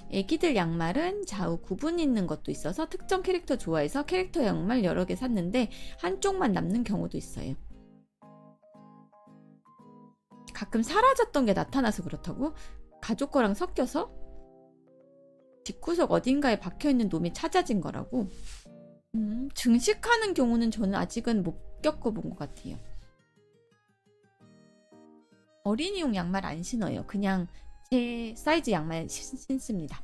애기들 양말은 좌우 구분 있는 것도 있어서 특정 캐릭터 좋아해서 캐릭터 양말 여러 개 샀는데 한쪽만 남는 경우도 있어요. 가끔 사라졌던 게 나타나서 그렇다고? 가족 거랑 섞여서? 뒷구석 어딘가에 박혀있는 놈이 찾아진 거라고? 증식하는 경우는 저는 아직은 못 겪어본 것 같아요. 어린이용 양말 안 신어요. 그냥 제 사이즈 양말 신습니다.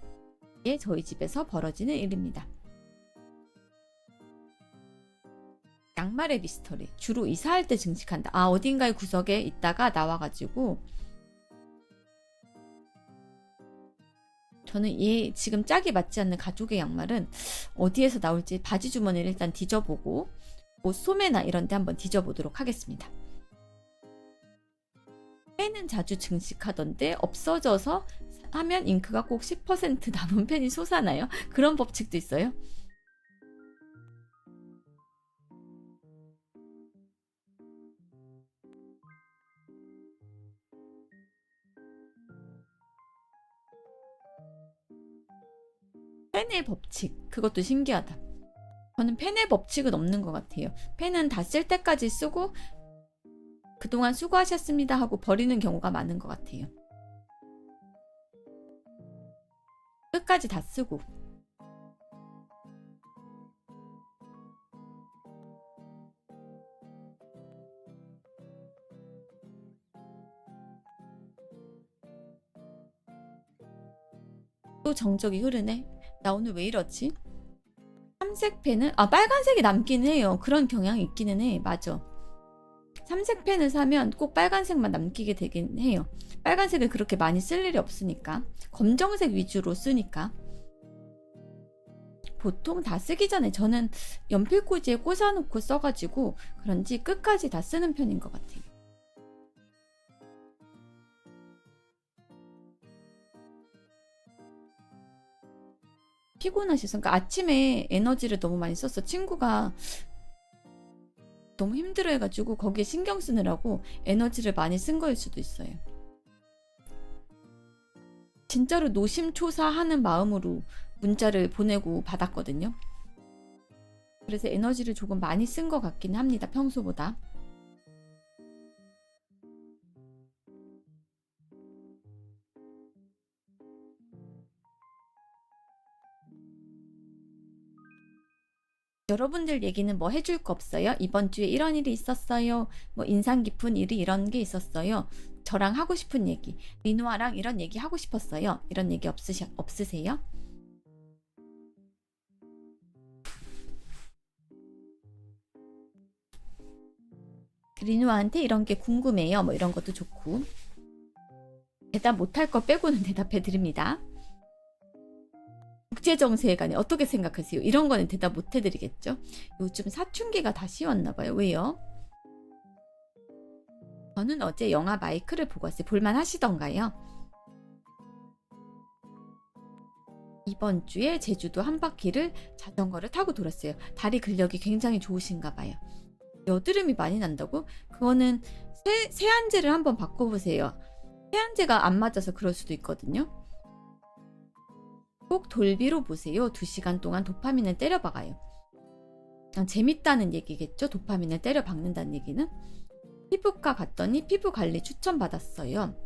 이게 저희 집에서 벌어지는 일입니다. 양말의 미스터리. 주로 이사할 때 증식한다. 아, 어딘가의 구석에 있다가 나와가지고. 저는 얘 지금 짝이 맞지 않는 가족의 양말은 어디에서 나올지 바지 주머니를 일단 뒤져보고 옷 소매나 이런 데 한번 뒤져보도록 하겠습니다. 펜은 자주 증식하던데 없어져서 하면 잉크가 꼭 10% 남은 펜이 솟아나요? 그런 법칙도 있어요? 펜의 법칙, 그것도 신기하다. 저는 펜의 법칙은 없는 것 같아요. 펜은 다 쓸 때까지 쓰고 그동안 수고하셨습니다 하고 버리는 경우가 많은 것 같아요. 끝까지 다 쓰고. 또 정적이 흐르네. 나 오늘 왜 이러지? 삼색 펜은 빨간색이 남긴 해요. 그런 경향이 있기는 해. 맞아. 삼색 펜을 사면 꼭 빨간색만 남기게 되긴 해요. 빨간색을 그렇게 많이 쓸 일이 없으니까. 검정색 위주로 쓰니까. 보통 다 쓰기 전에 저는 연필꽂이에 꽂아놓고 써가지고 그런지 끝까지 다 쓰는 편인 것 같아요. 피곤하셔서, 그러니까 아침에 에너지를 너무 많이 썼어. 친구가 너무 힘들어해가지고 거기에 신경 쓰느라고 에너지를 많이 쓴 거일 수도 있어요. 진짜로 노심초사하는 마음으로 문자를 보내고 받았거든요. 그래서 에너지를 조금 많이 쓴 것 같긴 합니다. 평소보다. 여러분들 얘기는 뭐 해줄 거 없어요? 이번 주에 이런 일이 있었어요. 뭐 인상 깊은 일이 이런 게 있었어요. 저랑 하고 싶은 얘기, 리노아랑 이런 얘기 하고 싶었어요. 이런 얘기 없으세요? 리노아한테 이런 게 궁금해요. 뭐 이런 것도 좋고. 대답 못할 거 빼고는 대답해 드립니다. 국제정세에 관해 어떻게 생각하세요? 이런 거는 대답 못 해드리겠죠? 요즘 사춘기가 다시 왔나 봐요. 왜요? 저는 어제 영화 마이크를 보고 왔어요. 볼만 하시던가요? 이번 주에 제주도 한 바퀴를 자전거를 타고 돌았어요. 다리 근력이 굉장히 좋으신가 봐요. 여드름이 많이 난다고? 그거는 세안제를 한번 바꿔보세요. 세안제가 안 맞아서 그럴 수도 있거든요. 꼭 돌비로 보세요. 2시간 동안 도파민을 때려박아요. 재밌다는 얘기겠죠? 도파민을 때려박는다는 얘기는. 피부과 갔더니 피부 관리 추천받았어요.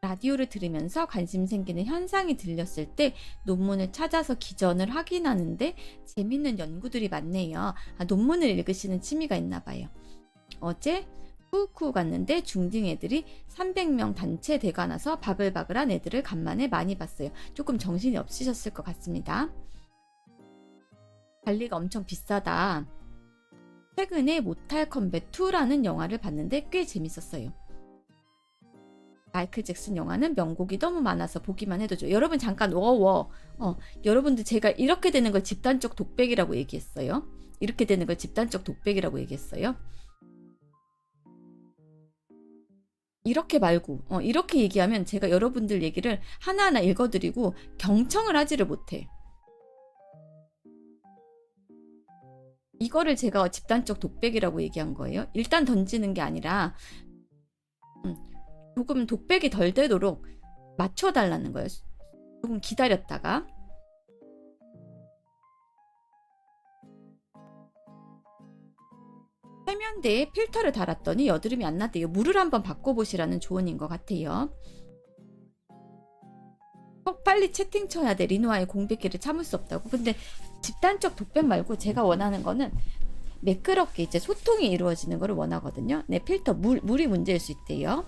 라디오를 들으면서 관심 생기는 현상이 들렸을 때 논문을 찾아서 기전을 확인하는데 재밌는 연구들이 많네요. 논문을 읽으시는 취미가 있나 봐요. 어제 쿠우쿠 갔는데 중딩 애들이 300명 단체 대관와서 바글바글한 애들을 간만에 많이 봤어요. 조금 정신이 없으셨을 것 같습니다. 관리가 엄청 비싸다. 최근에 모탈 컴뱃 2라는 영화를 봤는데 꽤 재밌었어요. 마이클 잭슨 영화는 명곡이 너무 많아서 보기만 해도 좋아요. 여러분 잠깐 여러분들 제가 이렇게 되는 걸 집단적 독백이라고 얘기했어요. 이렇게 되는 걸 집단적 독백이라고 얘기했어요. 이렇게 말고 이렇게 얘기하면 제가 여러분들 얘기를 하나하나 읽어드리고 경청을 하지를 못해. 이거를 제가 집단적 독백이라고 얘기한 거예요. 일단 던지는 게 아니라 조금 독백이 덜 되도록 맞춰달라는 거예요. 조금 기다렸다가. 세면대에 필터를 달았더니 여드름이 안 났대요. 물을 한번 바꿔보시라는 조언인 것 같아요. 빨리 채팅 쳐야 돼. 리노아의 공백기를 참을 수 없다고. 근데 집단적 독백 말고 제가 원하는 거는 매끄럽게 이제 소통이 이루어지는 거를 원하거든요. 네, 필터 물이 문제일 수 있대요.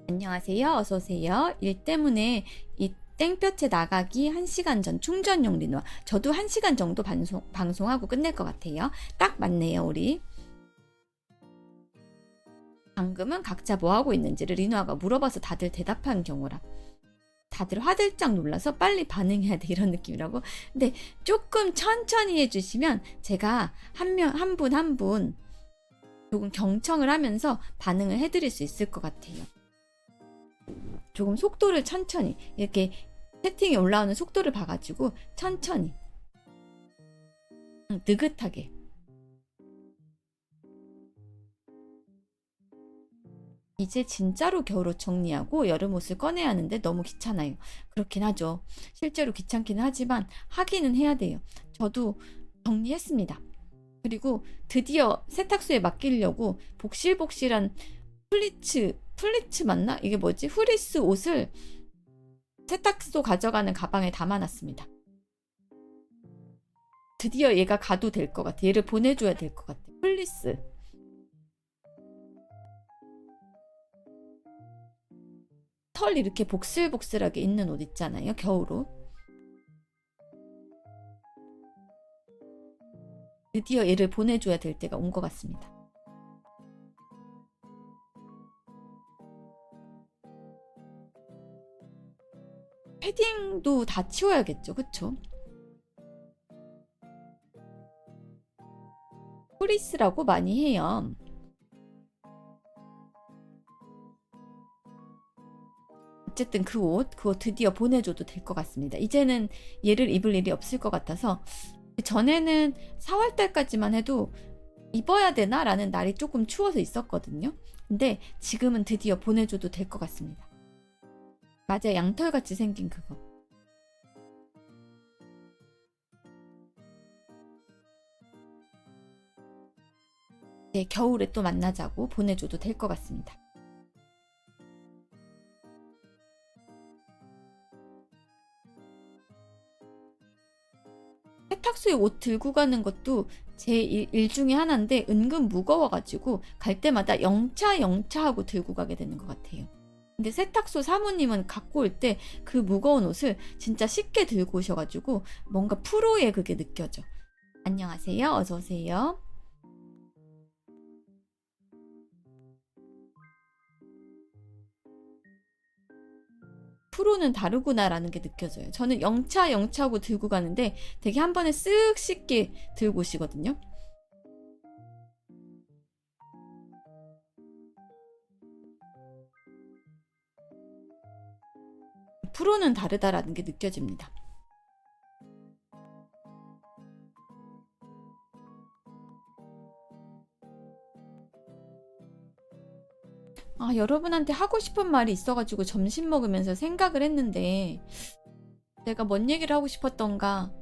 안녕하세요. 어서오세요. 일 때문에 이 땡볕에 나가기 1시간 전 충전용 리노아. 저도 1시간 정도 방송하고 끝낼 것 같아요. 딱 맞네요, 우리. 방금은 각자 뭐하고 있는지를 리노아가 물어봐서 다들 대답한 경우라. 다들 화들짝 놀라서 빨리 반응해야 돼, 이런 느낌이라고. 근데 조금 천천히 해주시면 제가 한 분 조금 경청을 하면서 반응을 해드릴 수 있을 것 같아요. 조금 속도를 천천히 이렇게 채팅이 올라오는 속도를 봐가지고 천천히 느긋하게. 이제 진짜로 겨울옷 정리하고 여름옷을 꺼내야 하는데 너무 귀찮아요. 그렇긴 하죠. 실제로 귀찮기는 하지만 하기는 해야 돼요. 저도 정리했습니다. 그리고 드디어 세탁소에 맡기려고 복실복실한 플리츠 맞나? 이게 뭐지? 후리스 옷을 세탁소 가져가는 가방에 담아놨습니다. 드디어 얘가 가도 될 것 같아. 얘를 보내줘야 될 것 같아. 플리스. 털 이렇게 복슬복슬하게 있는 옷 있잖아요. 겨울옷. 드디어 얘를 보내줘야 될 때가 온 것 같습니다. 패딩도 다 치워야겠죠. 그쵸? 프리스라고 많이 해요. 어쨌든 그 옷 드디어 보내줘도 될 것 같습니다. 이제는 얘를 입을 일이 없을 것 같아서. 전에는 4월달까지만 해도 입어야 되나? 라는 날이 조금 추워서 있었거든요. 근데 지금은 드디어 보내줘도 될 것 같습니다. 맞아요. 양털같이 생긴 그거. 네, 겨울에 또 만나자고 보내줘도 될 것 같습니다. 세탁소에 옷 들고 가는 것도 제 일 중에 하나인데 은근 무거워가지고 갈 때마다 영차 하고 들고 가게 되는 것 같아요. 근데 세탁소 사모님은 갖고 올 때 그 무거운 옷을 진짜 쉽게 들고 오셔가지고 뭔가 프로의 그게 느껴져. 안녕하세요. 어서오세요. 프로는 다르구나라는 게 느껴져요. 저는 영차 하고 들고 가는데 되게 한 번에 쓱 쉽게 들고 오시거든요. 프로는 다르다라는 게 느껴집니다. 여러분한테 하고 싶은 말이 있어가지고 점심 먹으면서 생각을 했는데 내가 뭔 얘기를 하고 싶었던가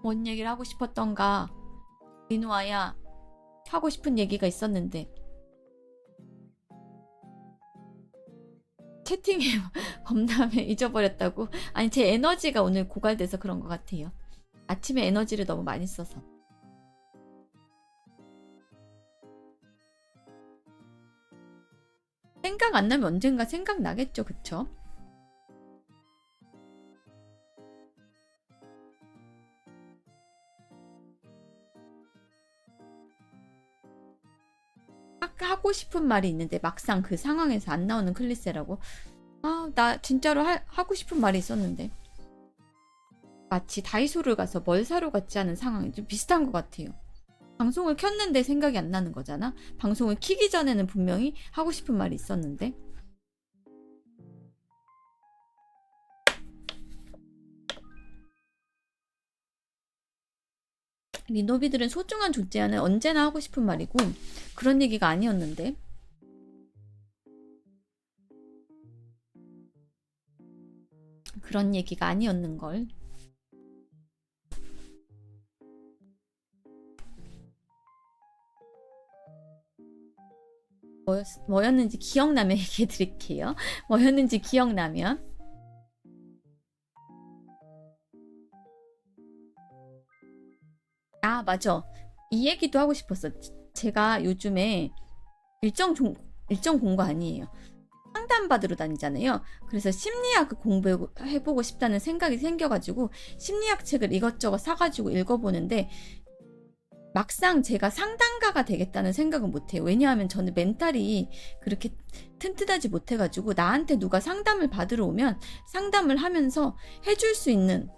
뭔 얘기를 하고 싶었던가 리노아야 하고 싶은 얘기가 있었는데 채팅에 범람에 잊어버렸다고? 아니 제 에너지가 오늘 고갈돼서 그런 것 같아요. 아침에 에너지를 너무 많이 써서. 생각 안 나면 언젠가 생각나겠죠, 그쵸? 아까 하고 싶은 말이 있는데 막상 그 상황에서 안 나오는 클리세라고? 나 진짜로 하고 싶은 말이 있었는데 마치 다이소를 가서 뭘 사러 갔지 하는 상황이 좀 비슷한 것 같아요. 방송을 켰는데 생각이 안 나는 거잖아. 방송을 켜기 전에는 분명히 하고 싶은 말이 있었는데. 리노비들은 소중한 존재하는 언제나 하고 싶은 말이고 그런 얘기가 아니었는데. 그런 얘기가 아니었는걸. 뭐였는지 기억나면 얘기해 드릴게요. 뭐였는지 기억나면. 맞아. 이 얘기도 하고 싶었어. 제가 요즘에 일정 공부 아니에요. 상담 받으러 다니잖아요. 그래서 심리학 공부해보고 싶다는 생각이 생겨가지고 심리학 책을 이것저것 사가지고 읽어보는데 막상 제가 상담가가 되겠다는 생각은 못해요. 왜냐하면 저는 멘탈이 그렇게 튼튼하지 못해가지고 나한테 누가 상담을 받으러 오면 상담을 하면서 해줄 수 있는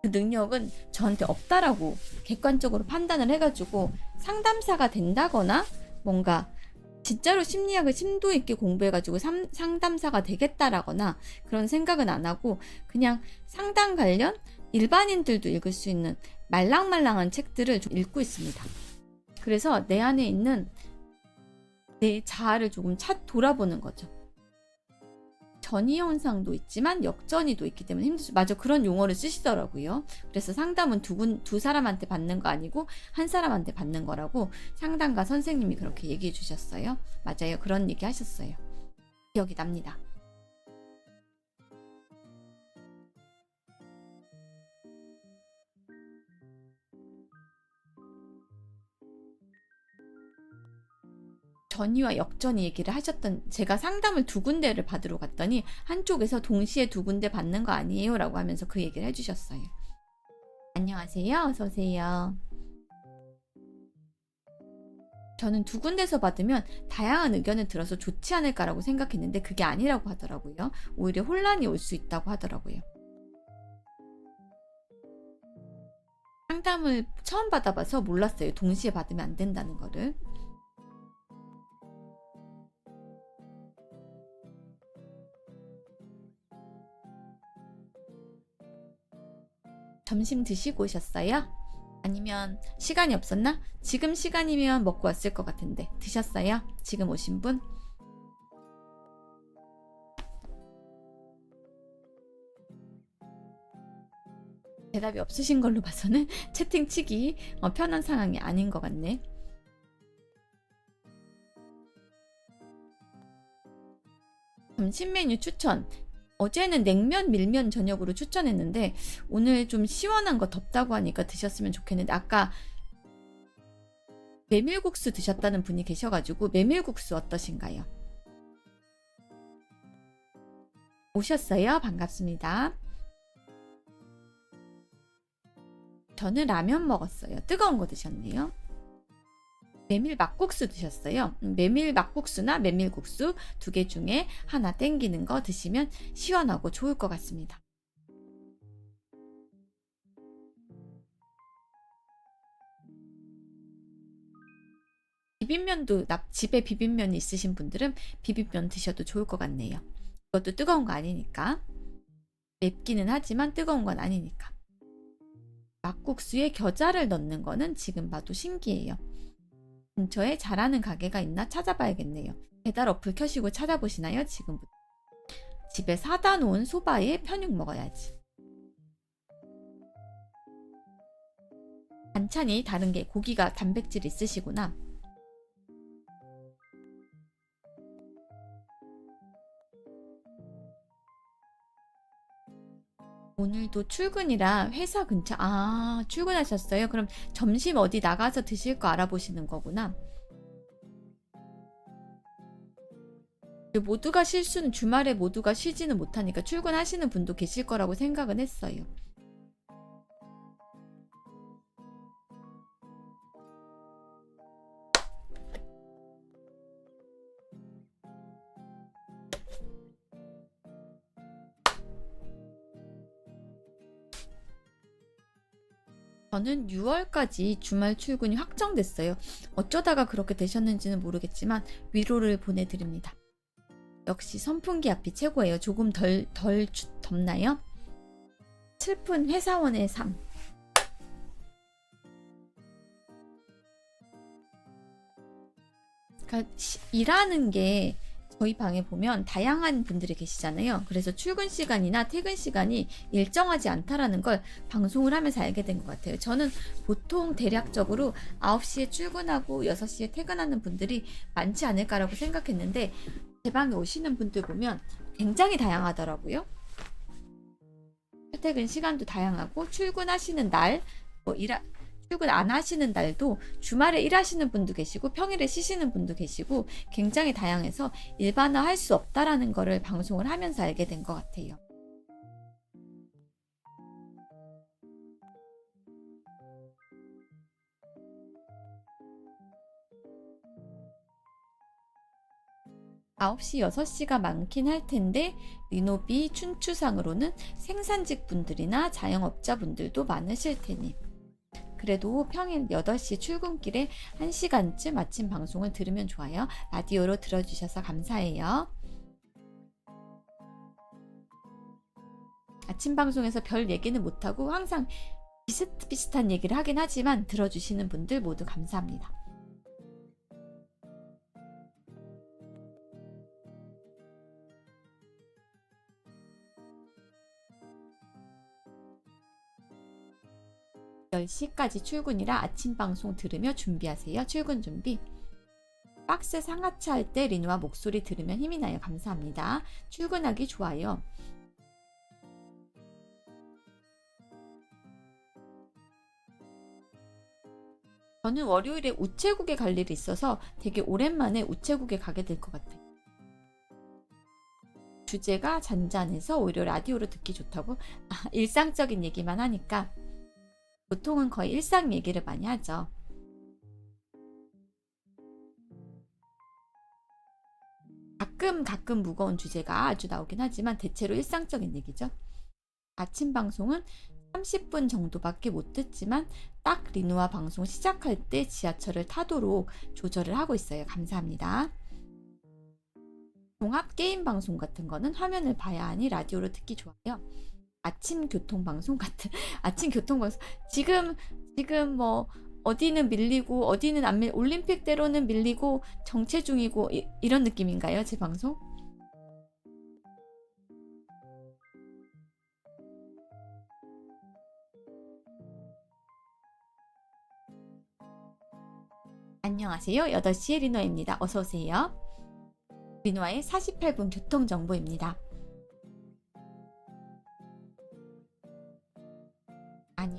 그 능력은 저한테 없다라고 객관적으로 판단을 해가지고 상담사가 된다거나 뭔가 진짜로 심리학을 심도 있게 공부해가지고 상담사가 되겠다라거나 그런 생각은 안 하고 그냥 상담 관련 일반인들도 읽을 수 있는 말랑말랑한 책들을 좀 읽고 있습니다. 그래서 내 안에 있는 내 자아를 조금 돌아보는 거죠. 전이 현상도 있지만 역전이도 있기 때문에 힘들죠. 맞아, 그런 용어를 쓰시더라고요. 그래서 상담은 두 사람한테 받는 거 아니고 한 사람한테 받는 거라고 상담가 선생님이 그렇게 얘기해 주셨어요. 맞아요, 그런 얘기 하셨어요. 기억이 납니다. 전이와 역전이 얘기를 하셨던, 제가 상담을 2군데를 받으러 갔더니 한쪽에서 동시에 2군데 받는 거 아니에요? 라고 하면서 그 얘기를 해주셨어요. 안녕하세요. 어서오세요. 저는 2군데서 받으면 다양한 의견을 들어서 좋지 않을까라고 생각했는데 그게 아니라고 하더라고요. 오히려 혼란이 올 수 있다고 하더라고요. 상담을 처음 받아봐서 몰랐어요. 동시에 받으면 안 된다는 거를. 점심 드시고 오셨어요? 아니면 시간이 없었나? 지금 시간이면 먹고 왔을 것 같은데 드셨어요? 지금 오신 분? 대답이 없으신 걸로 봐서는 채팅 치기 편한 상황이 아닌 것 같네. 점심 메뉴 추천. 어제는 냉면, 밀면 저녁으로 추천했는데 오늘 좀 시원한 거 덥다고 하니까 드셨으면 좋겠는데 아까 메밀국수 드셨다는 분이 계셔가지고 메밀국수 어떠신가요? 오셨어요? 반갑습니다. 저는 라면 먹었어요. 뜨거운 거 드셨네요. 메밀 막국수 드셨어요. 메밀 막국수나 메밀국수 두 개 중에 하나 땡기는 거 드시면 시원하고 좋을 것 같습니다. 비빔면도 집에 비빔면이 있으신 분들은 비빔면 드셔도 좋을 것 같네요. 이것도 뜨거운 거 아니니까. 맵기는 하지만 뜨거운 건 아니니까. 막국수에 겨자를 넣는 거는 지금 봐도 신기해요. 근처에 잘하는 가게가 있나 찾아봐야겠네요. 배달 어플 켜시고 찾아보시나요? 지금부터. 집에 사다 놓은 소바에 편육 먹어야지. 반찬이 다른 게 고기가 단백질 있으시구나. 오늘도 출근이라 회사 근처. 출근하셨어요? 그럼 점심 어디 나가서 드실 거 알아보시는 거구나. 모두가 실수는 주말에 모두가 쉬지는 못하니까 출근하시는 분도 계실 거라고 생각은 했어요. 저는 6월까지 주말 출근이 확정됐어요. 어쩌다가 그렇게 되셨는지는 모르겠지만 위로를 보내드립니다. 역시 선풍기 앞이 최고예요. 조금 덜 덥나요? 슬픈 회사원의 삶. 그러니까 일하는 게 저희 방에 보면 다양한 분들이 계시잖아요. 그래서 출근 시간이나 퇴근 시간이 일정하지 않다라는 걸 방송을 하면서 알게 된 것 같아요. 저는 보통 대략적으로 9시에 출근하고 6시에 퇴근하는 분들이 많지 않을까라고 생각했는데 제 방에 오시는 분들 보면 굉장히 다양하더라고요. 출퇴근 시간도 다양하고 출근하시는 날, 출근 안 하시는 날도 주말에 일하시는 분도 계시고 평일에 쉬시는 분도 계시고 굉장히 다양해서 일반화할 수 없다라는 거를 방송을 하면서 알게 된 것 같아요. 아홉 시 6시가 많긴 할 텐데 리노비 춘추상으로는 생산직 분들이나 자영업자 분들도 많으실 테니 그래도 평일 8시 출근길에 1시간쯤 아침 방송을 들으면 좋아요. 라디오로 들어주셔서 감사해요. 아침 방송에서 별 얘기는 못하고 항상 비슷비슷한 얘기를 하긴 하지만 들어주시는 분들 모두 감사합니다. (10시까지) 출근이라 아침 방송 들으며 준비하세요. 출근 준비. 박스 상하차 할 때 리누아 목소리 들으면 힘이 나요. 감사합니다. 출근하기 좋아요. 저는 월요일에 우체국에 갈 일이 있어서 되게 오랜만에 우체국에 가게 될 것 같아요. 주제가 잔잔해서 오히려 라디오로 듣기 좋다고? 일상적인 얘기만 하니까 보통은 거의 일상 얘기를 많이 하죠. 가끔 무거운 주제가 아주 나오긴 하지만 대체로 일상적인 얘기죠. 아침 방송은 30분 정도밖에 못 듣지만 딱 리누아 방송 시작할 때 지하철을 타도록 조절을 하고 있어요. 감사합니다. 종합 게임 방송 같은 거는 화면을 봐야 하니 라디오로 듣기 좋아요. 아침 교통방송 같은 아침 교통방송 지금 뭐 어디는 밀리고 어디는 안 밀 올림픽대로는 밀리고 정체 중이고 이런 느낌인가요? 제 방송? 안녕하세요. 8시의 리노입니다. 어서오세요. 리노아의 48분 교통정보입니다.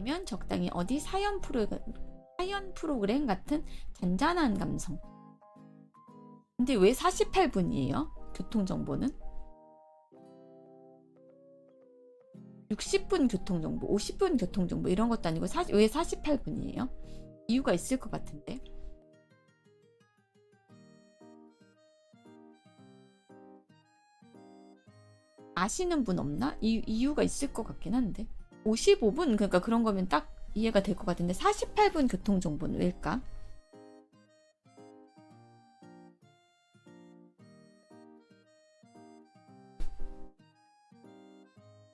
아니면 적당히 어디 사연 프로그램 같은 잔잔한 감성. 근데 왜 48분이에요? 교통정보는? 60분 교통정보, 50분 교통정보 이런 것도 아니고 왜 48분이에요? 이유가 있을 것 같은데. 아시는 분 없나? 이유가 있을 것 같긴 한데. 55분? 그러니까 그런 거면 딱 이해가 될 것 같은데 48분 교통정보는 왜일까?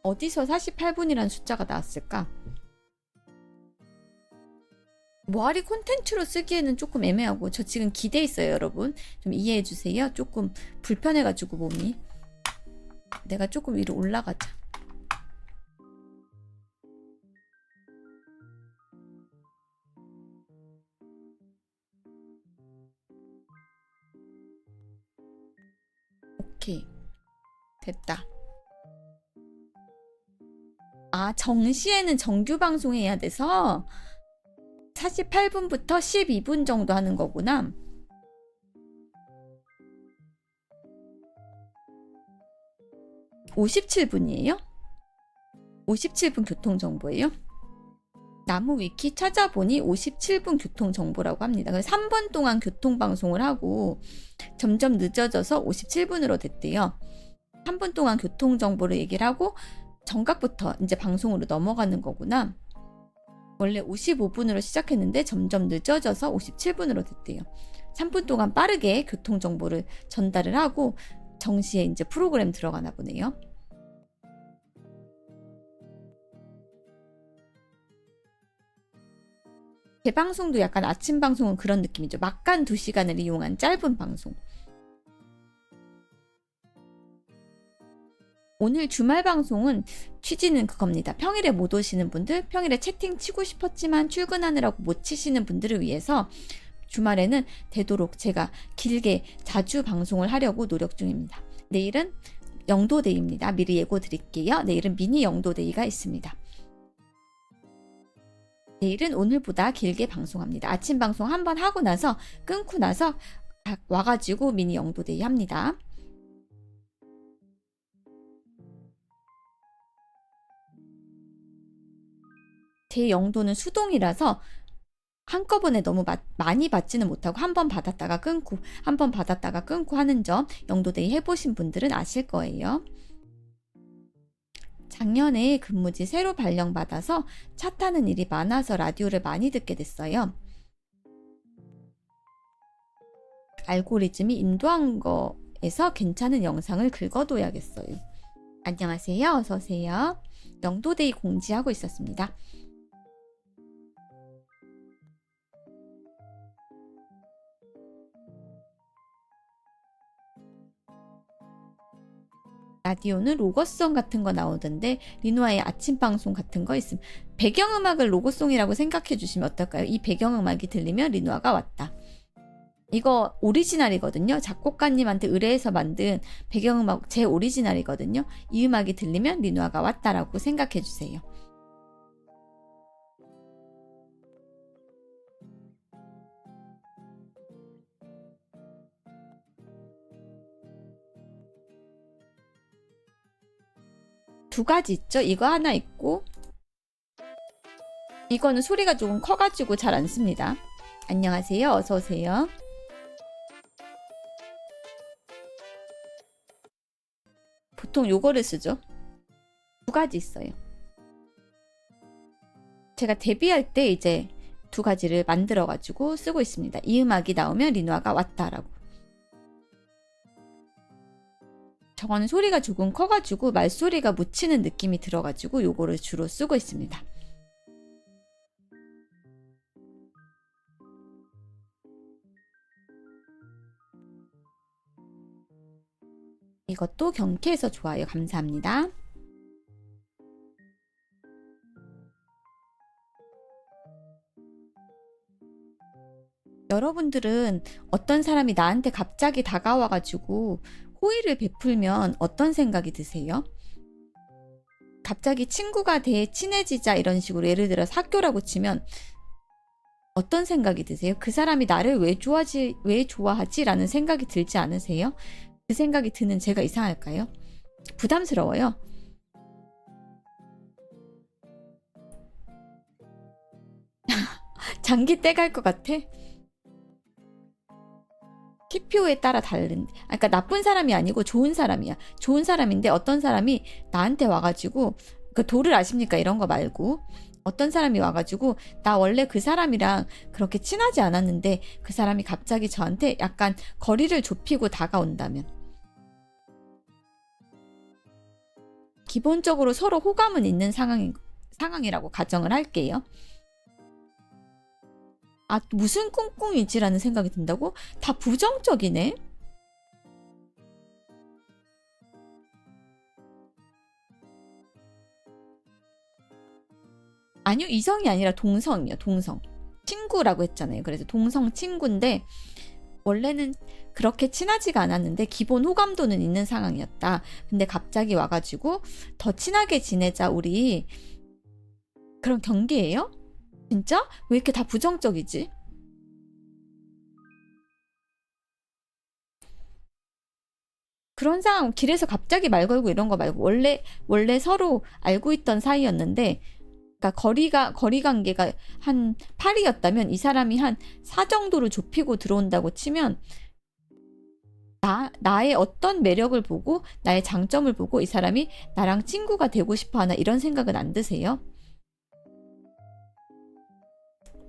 어디서 48분이라는 숫자가 나왔을까? 모아리 콘텐츠로 쓰기에는 조금 애매하고 저 지금 기대 있어요 여러분. 좀 이해해 주세요. 조금 불편해가지고 몸이. 내가 조금 위로 올라가자. 오케이. 됐다. 아, 정시에는 정규 방송해야 돼서 48분부터 12분 정도 하는 거구나. (57분이에요) 57분 교통정보예요? 나무 위키 찾아보니 57분 교통정보라고 합니다. 그래서 3분 동안 교통방송을 하고 점점 늦어져서 57분으로 됐대요. 3분 동안 교통정보를 얘기를 하고 정각부터 이제 방송으로 넘어가는 거구나. 원래 55분으로 시작했는데 점점 늦어져서 57분으로 됐대요. 3분 동안 빠르게 교통정보를 전달을 하고 정시에 이제 프로그램 들어가나 보네요. 재방송도 약간 아침 방송은 그런 느낌이죠. 막간 2시간을 이용한 짧은 방송. 오늘 주말 방송은 취지는 그겁니다. 평일에 못 오시는 분들, 평일에 채팅 치고 싶었지만 출근하느라고 못 치시는 분들을 위해서 주말에는 되도록 제가 길게 자주 방송을 하려고 노력 중입니다. 내일은 영도데이입니다. 미리 예고 드릴게요. 내일은 미니 영도데이가 있습니다. 내일은 오늘보다 길게 방송합니다. 아침 방송 한번 하고 나서 끊고 나서 와가지고 미니 영도데이 합니다. 제 영도는 수동이라서 한꺼번에 너무 많이 받지는 못하고 한 번 받았다가 끊고 한 번 받았다가 끊고 하는 점 영도데이 해보신 분들은 아실 거예요. 작년에 근무지 새로 발령받아서 차 타는 일이 많아서 라디오를 많이 듣게 됐어요. 알고리즘이 인도한 거에서 괜찮은 영상을 긁어둬야겠어요. 안녕하세요. 어서오세요. 영도데이 공지하고 있었습니다. 라디오는 로고송 같은 거 나오던데 리노아의 아침 방송 같은 거 있으면 배경음악을 로고송이라고 생각해 주시면 어떨까요? 이 배경음악이 들리면 리노아가 왔다. 이거 오리지널이거든요. 작곡가님한테 의뢰해서 만든 배경음악 제 오리지널이거든요. 이 음악이 들리면 리노아가 왔다라고 생각해 주세요. 두 가지 있죠. 이거 하나 있고 이거는 소리가 조금 커가지고 잘 안 씁니다. 안녕하세요. 어서오세요. 보통 요거를 쓰죠. 두 가지 있어요. 제가 데뷔할 때 이제 두 가지를 만들어가지고 쓰고 있습니다. 이 음악이 나오면 리노아가 왔다라고. 저거는 소리가 조금 커가지고 말소리가 묻히는 느낌이 들어가지고 요거를 주로 쓰고 있습니다. 이것도 경쾌해서 좋아요. 감사합니다. 여러분들은 어떤 사람이 나한테 갑자기 다가와가지고 호의를 베풀면 어떤 생각이 드세요? 갑자기 친구가 돼 친해지자 이런 식으로 예를 들어서 학교라고 치면 어떤 생각이 드세요? 그 사람이 나를 왜 좋아하지? 라는 생각이 들지 않으세요? 그 생각이 드는 제가 이상할까요? 부담스러워요. 장기 떼갈 것 같아? TPO에 따라 다른데. 그러니까 나쁜 사람이 아니고 좋은 사람이야. 좋은 사람인데 어떤 사람이 나한테 와가지고 그 도를 아십니까? 이런 거 말고 어떤 사람이 와가지고 나 원래 그 사람이랑 그렇게 친하지 않았는데 그 사람이 갑자기 저한테 약간 거리를 좁히고 다가온다면 기본적으로 서로 호감은 있는 상황이라고 가정을 할게요. 아, 무슨 꿍꿍이지라는 생각이 든다고? 다 부정적이네? 아니요, 이성이 아니라 동성이요, 동성. 친구라고 했잖아요. 그래서 동성 친구인데 원래는 그렇게 친하지가 않았는데 기본 호감도는 있는 상황이었다. 근데 갑자기 와가지고 더 친하게 지내자 우리, 그런 경계예요? 진짜? 왜 이렇게 다 부정적이지? 그런 상황, 길에서 갑자기 말 걸고 이런 거 말고 원래 서로 알고 있던 사이였는데, 그러니까 거리 관계가 한 8이었다면 이 사람이 한 4 정도로 좁히고 들어온다고 치면 나의 어떤 매력을 보고 나의 장점을 보고 이 사람이 나랑 친구가 되고 싶어 하나, 이런 생각은 안 드세요?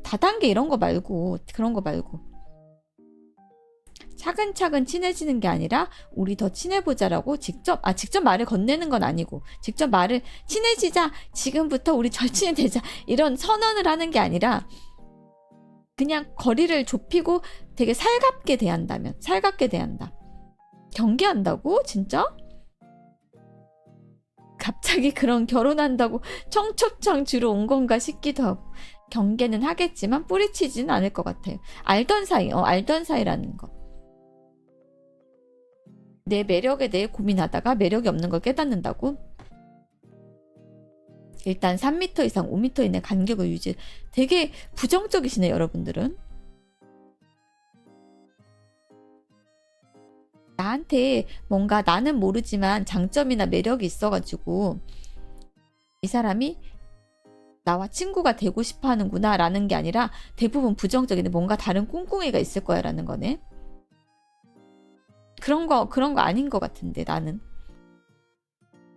다단계 이런 거 말고, 그런 거 말고 차근차근 친해지는 게 아니라 우리 더 친해보자라고 직접 말을 건네는 건 아니고, 직접 말을 친해지자, 지금부터 우리 절친이 되자, 이런 선언을 하는 게 아니라 그냥 거리를 좁히고 되게 살갑게 대한다. 경계한다고? 진짜? 갑자기 그런 결혼한다고 청첩장 주러 온 건가 싶기도 하고. 경계는 하겠지만 뿌리치지는 않을 것 같아요. 알던 사이라는 거. 내 매력에 대해 고민하다가 매력이 없는 걸 깨닫는다고? 일단 3m 이상 5m 이내 간격을 유지. 되게 부정적이시네, 여러분들은. 나한테 뭔가 나는 모르지만 장점이나 매력이 있어가지고 이 사람이 나와 친구가 되고 싶어 하는구나 라는 게 아니라 대부분 부정적인데 뭔가 다른 꿍꿍이가 있을 거야 라는 거네. 그런 거 아닌 것 같은데, 나는.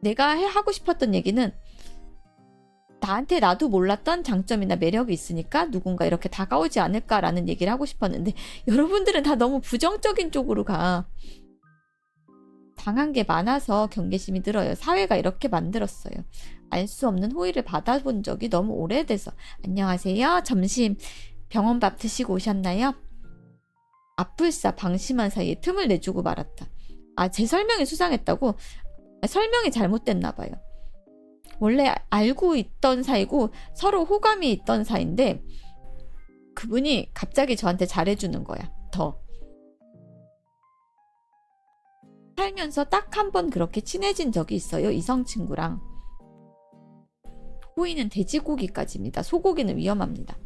내가 하고 싶었던 얘기는 나한테 나도 몰랐던 장점이나 매력이 있으니까 누군가 이렇게 다가오지 않을까라는 얘기를 하고 싶었는데 여러분들은 다 너무 부정적인 쪽으로 가. 당한 게 많아서 경계심이 늘어요. 사회가 이렇게 만들었어요. 알 수 없는 호의를 받아본 적이 너무 오래돼서. 안녕하세요. 점심 병원밥 드시고 오셨나요? 앞불사 방심한 사이에 틈을 내주고 말았다. 아, 제 설명이 수상했다고? 설명이 잘못됐나 봐요. 원래 알고 있던 사이고 서로 호감이 있던 사이인데 그분이 갑자기 저한테 잘해주는 거야. 더. 살면서 딱 한 번 그렇게 친해진 적이 있어요. 이성 친구랑. 호의는 돼지고기까지입니다. 소고기는 위험합니다.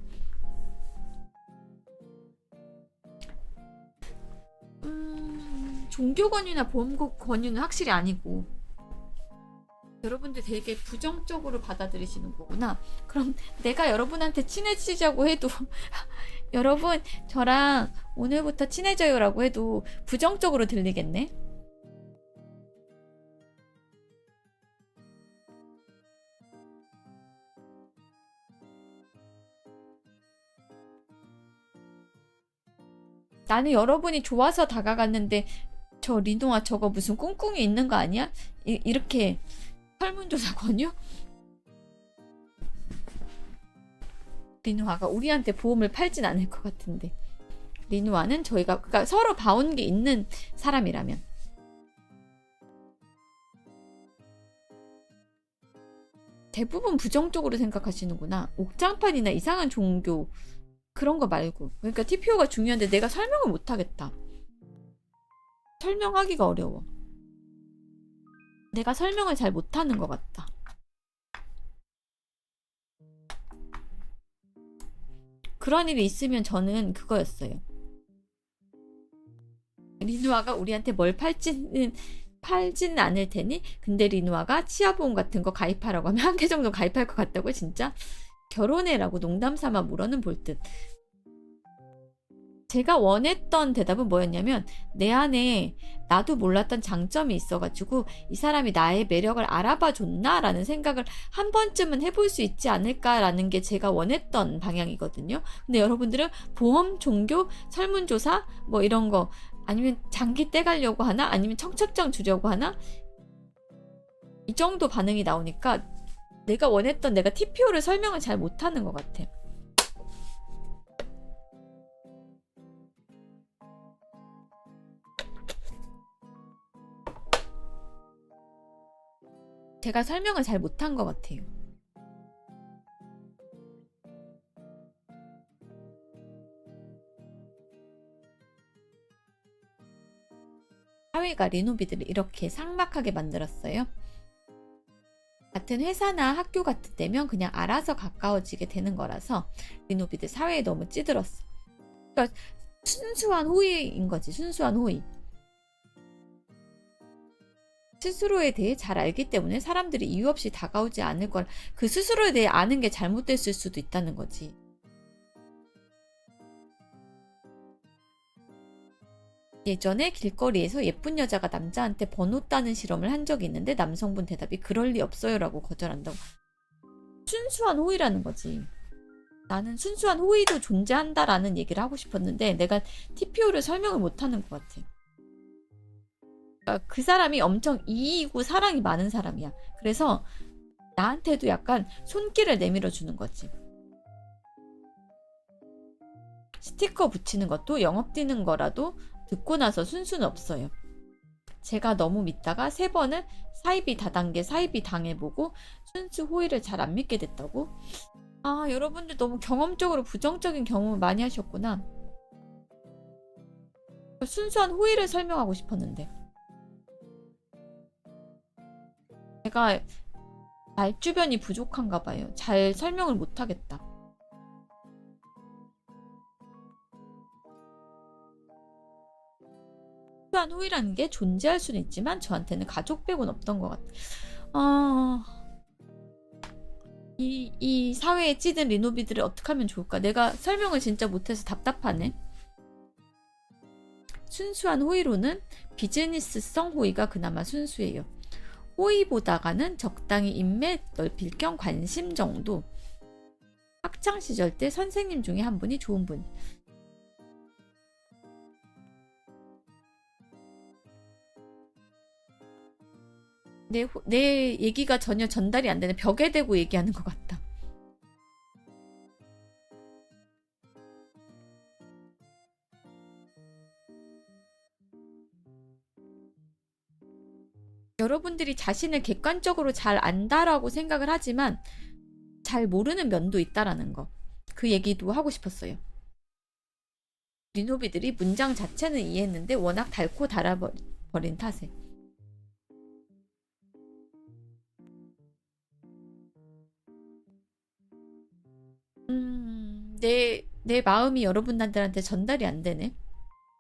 종교 권유나 보험 권유는 확실히 아니고. 여러분들 되게 부정적으로 받아들이시는 거구나. 그럼 내가 여러분한테 친해지자고 해도 여러분 저랑 오늘부터 친해져요라고 해도 부정적으로 들리겠네. 나는 여러분이 좋아서 다가갔는데 저 리노아 저거 무슨 꿍꿍이 있는 거 아니야? 이렇게 설문조사 권유? 리노아가 우리한테 보험을 팔진 않을 것 같은데. 리노아는 저희가 그러니까 서로 봐온 게 있는 사람이라면. 대부분 부정적으로 생각하시는구나. 옥장판이나 이상한 종교 그런 거 말고. 그러니까 TPO가 중요한데 내가 설명을 못하겠다. 설명하기가 어려워. 내가 설명을 잘 못하는 것 같다. 그런 일이 있으면 저는 그거였어요. 리누아가 우리한테 뭘 팔지는 않을 테니, 근데 리누아가 치아보험 같은 거 가입하라고 하면 한 개 정도 가입할 것 같다고. 진짜 결혼해라고 농담 삼아 물어는 볼 듯. 제가 원했던 대답은 뭐였냐면, 내 안에 나도 몰랐던 장점이 있어가지고 이 사람이 나의 매력을 알아봐 줬나? 라는 생각을 한 번쯤은 해볼 수 있지 않을까라는 게 제가 원했던 방향이거든요. 근데 여러분들은 보험, 종교, 설문조사 뭐 이런 거, 아니면 장기 떼가려고 하나? 아니면 청첩장 주려고 하나? 이 정도 반응이 나오니까 내가 원했던, 내가 TPO를 설명을 잘 못하는 것 같아. 제가 설명을 잘 못한 것 같아요. 사회가 리노비들을 이렇게 삭막하게 만들었어요. 같은 회사나 학교 같은 데면 그냥 알아서 가까워지게 되는 거라서 리노비들 사회에 너무 찌들었어. 그러니까 순수한 호의인 거지. 순수한 호의. 스스로에 대해 잘 알기 때문에 사람들이 이유 없이 다가오지 않을 걸, 그 스스로에 대해 아는 게 잘못됐을 수도 있다는 거지. 예전에 길거리에서 예쁜 여자가 남자한테 번호 따는 실험을 한 적이 있는데 남성분 대답이 그럴 리 없어요 라고 거절한다고. 순수한 호의라는 거지. 나는 순수한 호의도 존재한다라는 얘기를 하고 싶었는데 내가 TPO를 설명을 못하는 것 같아. 그러니까 그 사람이 엄청 이이고 사랑이 많은 사람이야. 그래서 나한테도 약간 손길을 내밀어 주는 거지. 스티커 붙이는 것도 영업 뛰는 거라도 듣고 나서 순수는 없어요. 제가 너무 믿다가 3번을 사이비 다단계 사이비 당해보고 순수 호의를 잘 안 믿게 됐다고? 아, 여러분들 너무 경험적으로 부정적인 경험을 많이 하셨구나. 순수한 호의를 설명하고 싶었는데 제가 말주변이 부족한가 봐요. 잘 설명을 못하겠다. 순수한 호의라는 게 존재할 수는 있지만 저한테는 가족 빼고는 없던 것 같아. 이 사회에 찌든 리노비들을 어떻게 하면 좋을까? 내가 설명을 진짜 못해서 답답하네. 순수한 호의로는 비즈니스성 호의가 그나마 순수해요. 호의보다가는 적당히 인맥 넓힐 겸 관심 정도. 학창시절 때 선생님 중에 한 분이 좋은 분. 내 얘기가 전혀 전달이 안 되는, 벽에 대고 얘기하는 것 같다. 여러분들이 자신을 객관적으로 잘 안다라고 생각을 하지만 잘 모르는 면도 있다라는 거. 그 얘기도 하고 싶었어요. 리노비들이 문장 자체는 이해했는데 워낙 닳고 달아버린 탓에. 내 마음이 여러분들한테 전달이 안 되네.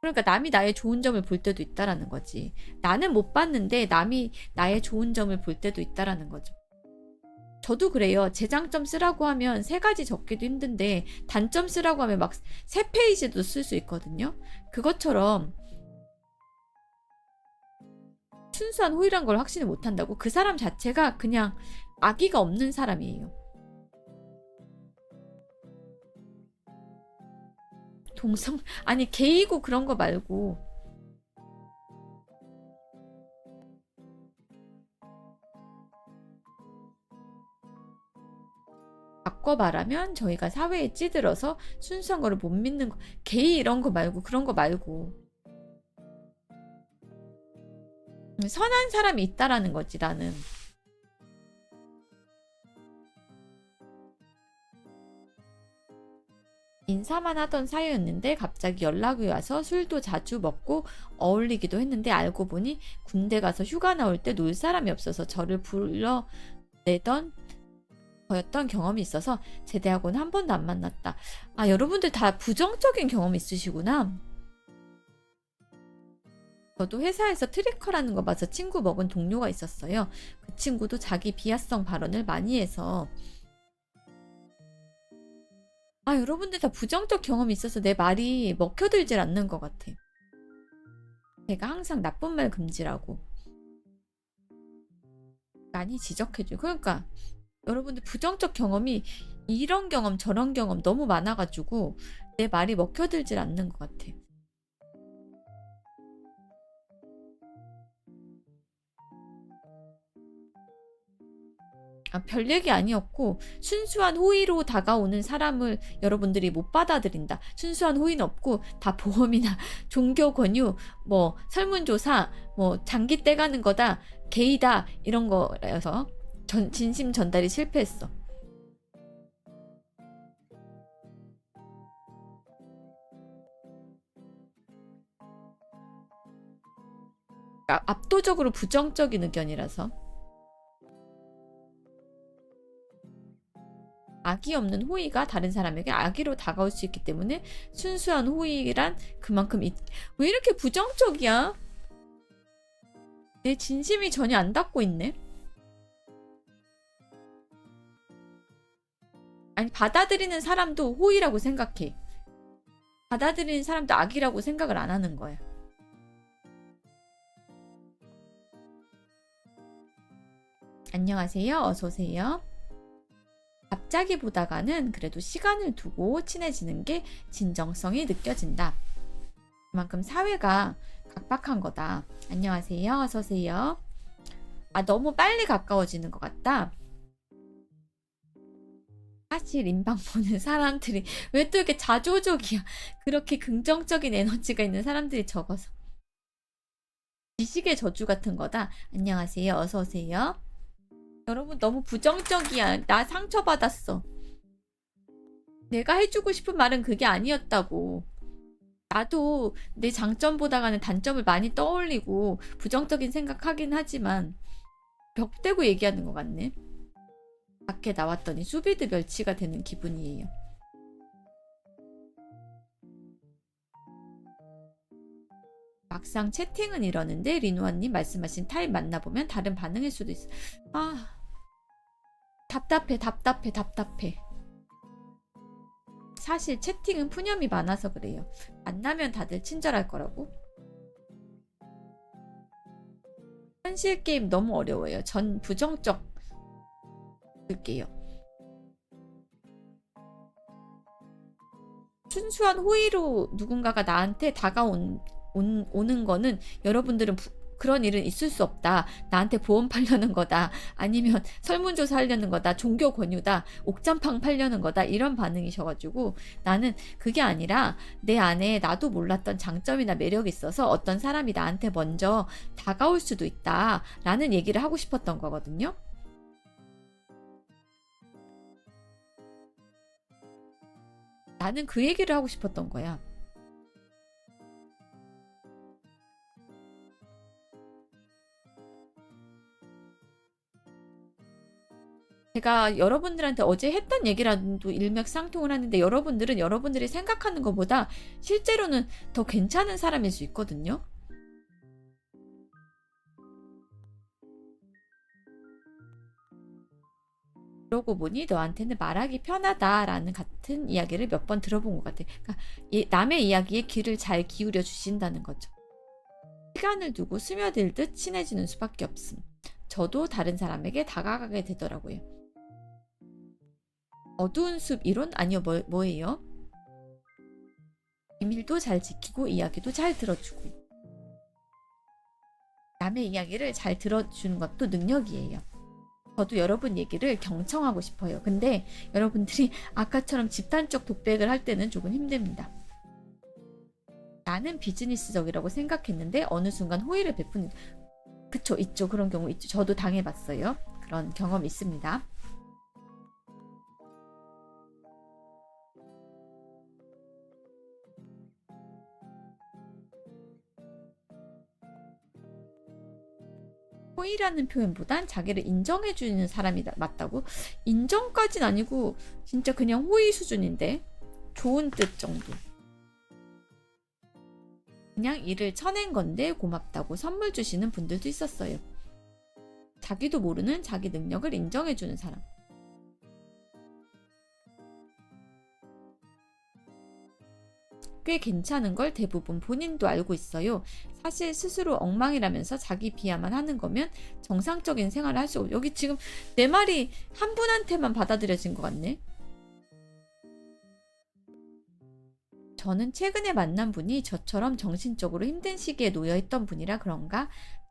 그러니까 남이 나의 좋은 점을 볼 때도 있다라는 거지. 나는 못 봤는데 남이 나의 좋은 점을 볼 때도 있다라는 거죠. 저도 그래요. 제 장점 쓰라고 하면 3가지 적기도 힘든데 단점 쓰라고 하면 막 3페이지도 쓸 수 있거든요. 그것처럼 순수한 호의란 걸 확신을 못 한다고? 그 사람 자체가 그냥 악의가 없는 사람이에요. 아니 게이고 그런 거 말고 바꿔 말하면 저희가 사회에 찌들어서 순수한 거를 못 믿는 거, 게이 이런 거 말고, 그런 거 말고 선한 사람이 있다라는 거지. 나는 인사만 하던 사이였는데 갑자기 연락이 와서 술도 자주 먹고 어울리기도 했는데 알고 보니 군대 가서 휴가 나올 때 놀 사람이 없어서 저를 불러내던 거였던 경험이 있어서 제대하고는 한 번도 안 만났다. 아, 여러분들 다 부정적인 경험 있으시구나. 저도 회사에서 트래커라는 거 봐서 친구 먹은 동료가 있었어요. 그 친구도 자기 비하성 발언을 많이 해서 아, 여러분들 다 부정적 경험이 있어서 내 말이 먹혀들질 않는 것 같아. 제가 항상 나쁜 말 금지라고 많이 지적해줘요. 그러니까 여러분들 부정적 경험이 이런 경험 저런 경험 너무 많아가지고 내 말이 먹혀들질 않는 것 같아. 아, 별 얘기 아니었고 순수한 호의로 다가오는 사람을 여러분들이 못 받아들인다. 순수한 호의는 없고 다 보험이나 종교 권유, 뭐 설문조사, 뭐 장기 떼가는 거다, 게이다 이런 거라서 진심 전달이 실패했어. 압도적으로 부정적인 의견이라서. 악의 없는 호의가 다른 사람에게 악의로 다가올 수 있기 때문에 순수한 호의란 그만큼 왜 이렇게 부정적이야? 내 진심이 전혀 안 닿고 있네. 아니, 받아들이는 사람도 호의라고 생각해. 받아들이는 사람도 악이라고 생각을 안 하는 거야. 안녕하세요. 어서 오세요. 갑자기 보다가는 그래도 시간을 두고 친해지는 게 진정성이 느껴진다. 그만큼 사회가 각박한 거다. 안녕하세요. 어서 오세요. 아, 너무 빨리 가까워지는 것 같다. 사실 인방 보는 사람들이 왜 또 이렇게 자조적이야. 그렇게 긍정적인 에너지가 있는 사람들이 적어서. 지식의 저주 같은 거다. 안녕하세요. 어서 오세요. 여러분 너무 부정적이야. 나 상처받았어. 내가 해주고 싶은 말은 그게 아니었다고. 나도 내 장점보다가는 단점을 많이 떠올리고 부정적인 생각하긴 하지만 벽대고 얘기하는 것 같네. 밖에 나왔더니 수비드 멸치가 되는 기분이에요. 막상 채팅은 이러는데 리누아님 말씀하신 타입 만나보면 다른 반응일 수도 있어. 아, 답답해. 사실 채팅은 푸념이 많아서 그래요. 만나면 다들 친절할 거라고. 현실 게임 너무 어려워요. 전 부정적 을게요. 순수한 호의로 누군가가 나한테 오는 거는 여러분들은 그런 일은 있을 수 없다. 나한테 보험 팔려는 거다. 아니면 설문조사 하려는 거다. 종교 권유다. 옥잠팡 팔려는 거다. 이런 반응이셔가지고 나는 그게 아니라 내 안에 나도 몰랐던 장점이나 매력이 있어서 어떤 사람이 나한테 먼저 다가올 수도 있다. 라는 얘기를 하고 싶었던 거거든요. 나는 그 얘기를 하고 싶었던 거야. 제가 여러분들한테 어제 했던 얘기라도 일맥상통을 하는데 여러분들은 여러분들이 생각하는 것보다 실제로는 더 괜찮은 사람일 수 있거든요. 그러고 보니 너한테는 말하기 편하다라는 같은 이야기를 몇 번 들어본 것 같아요. 그러니까 남의 이야기에 귀를 잘 기울여 주신다는 거죠. 시간을 두고 스며들듯 친해지는 수밖에 없음. 저도 다른 사람에게 다가가게 되더라고요. 어두운 숲 이론? 아니요, 뭐예요? 비밀도 잘 지키고 이야기도 잘 들어주고. 남의 이야기를 잘 들어주는 것도 능력이에요. 저도 여러분 얘기를 경청하고 싶어요. 근데 여러분들이 아까처럼 집단적 독백을 할 때는 조금 힘듭니다. 나는 비즈니스적이라고 생각했는데 어느 순간 호의를 베푸는 그쵸, 있죠. 그런 경우 있죠. 저도 당해봤어요. 그런 경험 있습니다. 호의라는 표현보단 자기를 인정해주는 사람이 맞다고? 인정까진 아니고 진짜 그냥 호의 수준인데 좋은 뜻 정도. 그냥 일을 쳐낸 건데 고맙다고 선물 주시는 분들도 있었어요. 자기도 모르는 자기 능력을 인정해주는 사람. 꽤 괜찮은 걸 대부분 본인도 알고 있어요. 사실 스스로 엉망이라면서 자기 비하만 하는 거면 정상적인 생활을 할 수 없고, 여기 지금 내 말이 한 분한테만 받아들여진 것 같네. 저는 최근에 만난 분이 저처럼 정신적으로 힘든 시기에 놓여있던 분이라 그런가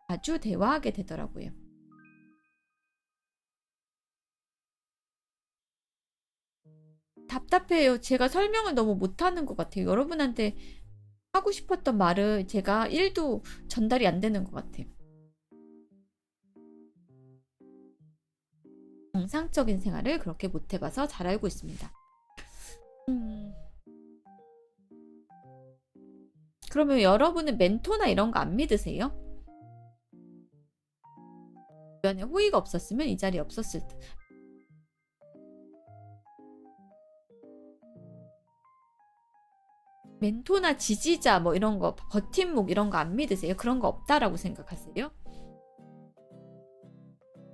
자주 대화하게 되더라고요. 답답해요. 제가 설명을 너무 못하는 것 같아요. 여러분한테 하고 싶었던 말을 제가 1도 전달이 안 되는 것 같아요. 정상적인 생활을 그렇게 못 해봐서 잘 알고 있습니다. 그러면 여러분은 멘토나 이런 거 안 믿으세요? 주변에 호의가 없었으면 이 자리에 없었을 듯. 멘토나 지지자 뭐 이런 거, 버팀목 이런 거 안 믿으세요? 그런 거 없다라고 생각하세요?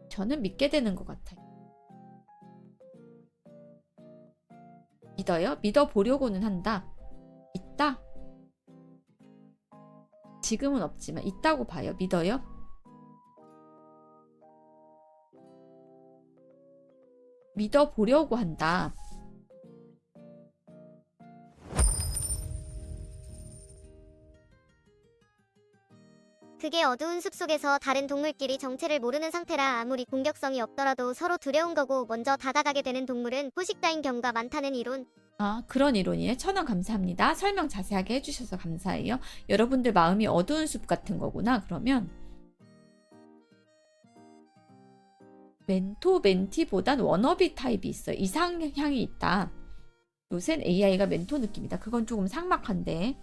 저는 믿게 되는 것 같아요. 믿어요? 믿어보려고는 한다. 있다? 지금은 없지만 있다고 봐요. 믿어요? 믿어보려고 한다. 그게 어두운 숲속에서 다른 동물끼리 정체를 모르는 상태라 아무리 공격성이 없더라도 서로 두려운 거고 먼저 다가가게 되는 동물은 포식자인 경우가 많다는 이론. 아, 그런 이론이에요. 1000원 감사합니다. 설명 자세하게 해주셔서 감사해요. 여러분들 마음이 어두운 숲 같은 거구나. 그러면 멘토, 멘티보단 워너비 타입이 있어요. 이상향이 있다. 요샌 AI가 멘토 느낌이다. 그건 조금 삭막한데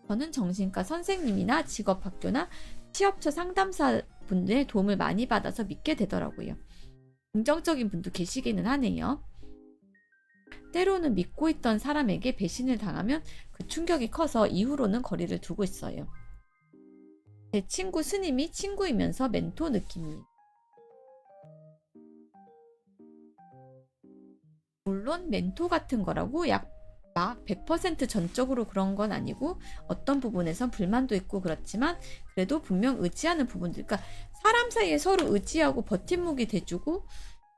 저는 정신과 선생님이나 직업학교나 취업처 상담사 분들의 도움을 많이 받아서 믿게 되더라고요. 긍정적인 분도 계시기는 하네요. 때로는 믿고 있던 사람에게 배신을 당하면 그 충격이 커서 이후로는 거리를 두고 있어요. 제 친구 스님이 친구이면서 멘토 느낌이에요. 물론 멘토 같은 거라고 막 100% 전적으로 그런 건 아니고 어떤 부분에선 불만도 있고 그렇지만 그래도 분명 의지하는 부분들, 그러니까 사람 사이에 서로 의지하고 버팀목이 돼주고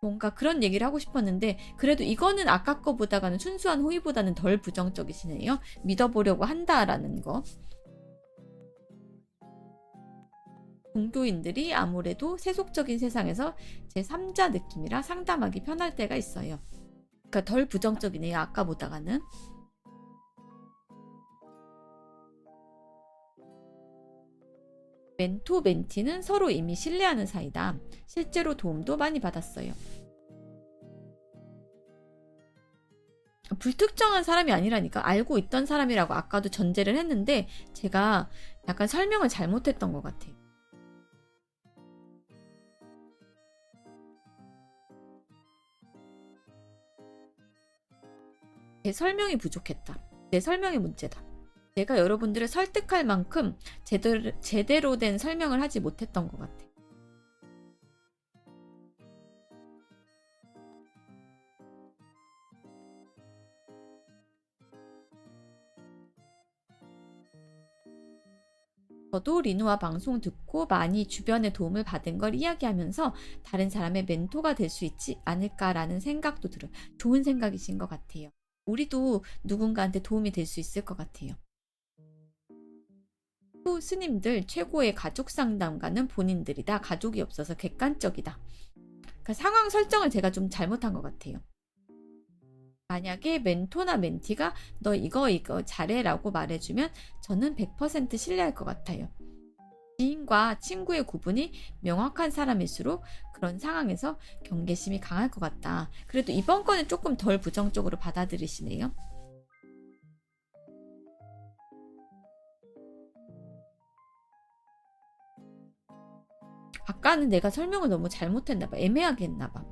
뭔가 그런 얘기를 하고 싶었는데 그래도 이거는 아까 거보다는 순수한 호의보다는 덜 부정적이시네요. 믿어보려고 한다라는 거. 종교인들이 아무래도 세속적인 세상에서 제3자 느낌이라 상담하기 편할 때가 있어요. 그러니까 덜 부정적이네요. 아까보다는. 멘토, 멘티는 서로 이미 신뢰하는 사이다. 실제로 도움도 많이 받았어요. 불특정한 사람이 아니라니까. 알고 있던 사람이라고 아까도 전제를 했는데 제가 약간 설명을 잘못했던 것 같아요. 제 설명이 부족했다. 내 설명의 문제다. 내가 여러분들을 설득할 만큼 제대로 된 설명을 하지 못했던 것 같아. 저도 리누아 방송 듣고 많이 주변의 도움을 받은 걸 이야기하면서 다른 사람의 멘토가 될 수 있지 않을까라는 생각도 들어요. 좋은 생각이신 것 같아요. 우리도 누군가한테 도움이 될 수 있을 것 같아요. 또 스님들 최고의 가족 상담가는 본인들이다. 가족이 없어서 객관적이다. 그러니까 상황 설정을 제가 좀 잘못한 것 같아요. 만약에 멘토나 멘티가 너 이거 잘해라고 말해주면 저는 100% 신뢰할 것 같아요. 지인과 친구의 구분이 명확한 사람일수록 그런 상황에서 경계심이 강할 것 같다. 그래도 이번 건은 조금 덜 부정적으로 받아들이시네요. 아까는 내가 설명을 너무 잘못했나 봐. 애매하게 했나 봐.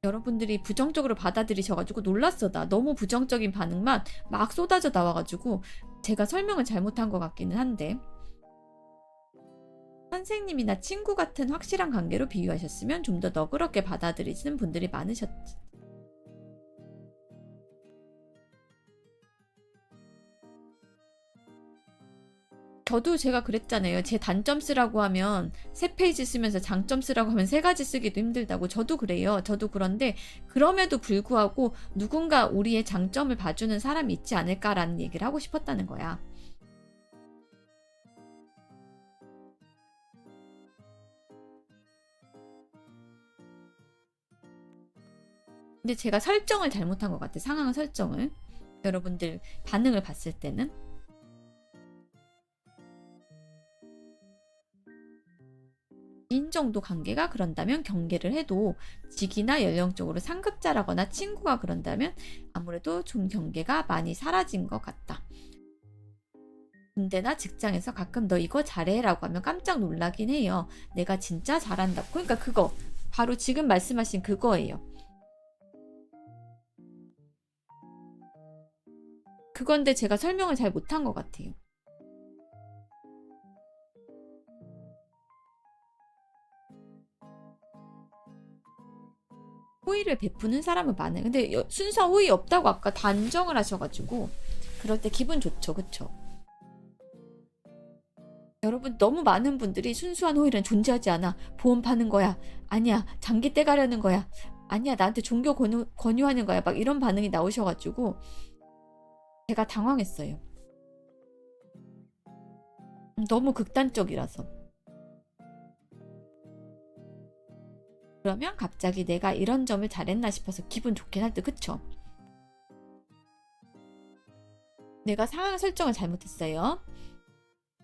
여러분들이 부정적으로 받아들이셔가지고 놀랐어. 나 너무 부정적인 반응만 막 쏟아져 나와가지고 제가 설명을 잘못한 것 같기는 한데, 선생님이나 친구 같은 확실한 관계로 비유하셨으면 좀 더 너그럽게 받아들이시는 분들이 많으셨지. 저도 제가 그랬잖아요. 제 단점 쓰라고 하면 3페이지 쓰면서 장점 쓰라고 하면 3가지 쓰기도 힘들다고. 저도 그래요. 저도 그런데 그럼에도 불구하고 누군가 우리의 장점을 봐주는 사람이 있지 않을까라는 얘기를 하고 싶었다는 거야. 근데 제가 설정을 잘못한 것 같아. 상황 설정을. 여러분들 반응을 봤을 때는. 지인 정도 관계가 그런다면 경계를 해도 직위나 연령적으로 상급자라거나 친구가 그런다면 아무래도 좀 경계가 많이 사라진 것 같다. 군대나 직장에서 가끔 너 이거 잘해 라고 하면 깜짝 놀라긴 해요. 내가 진짜 잘한다. 그러니까 그거 바로 지금 말씀하신 그거예요. 그건데 제가 설명을 잘 못한 것 같아요. 호의를 베푸는 사람은 많아요. 근데 순수한 호의 없다고 아까 단정을 하셔가지고 그럴 때 기분 좋죠. 그쵸? 여러분, 너무 많은 분들이 순수한 호의는 존재하지 않아. 보험 파는 거야. 아니야. 장기 떼가려는 거야. 아니야. 나한테 종교 권유하는 거야. 막 이런 반응이 나오셔가지고 제가 당황했어요. 너무 극단적이라서. 그러면 갑자기 내가 이런 점을 잘했나 싶어서 기분 좋긴 할 때, 그쵸? 내가 상황 설정을 잘못했어요.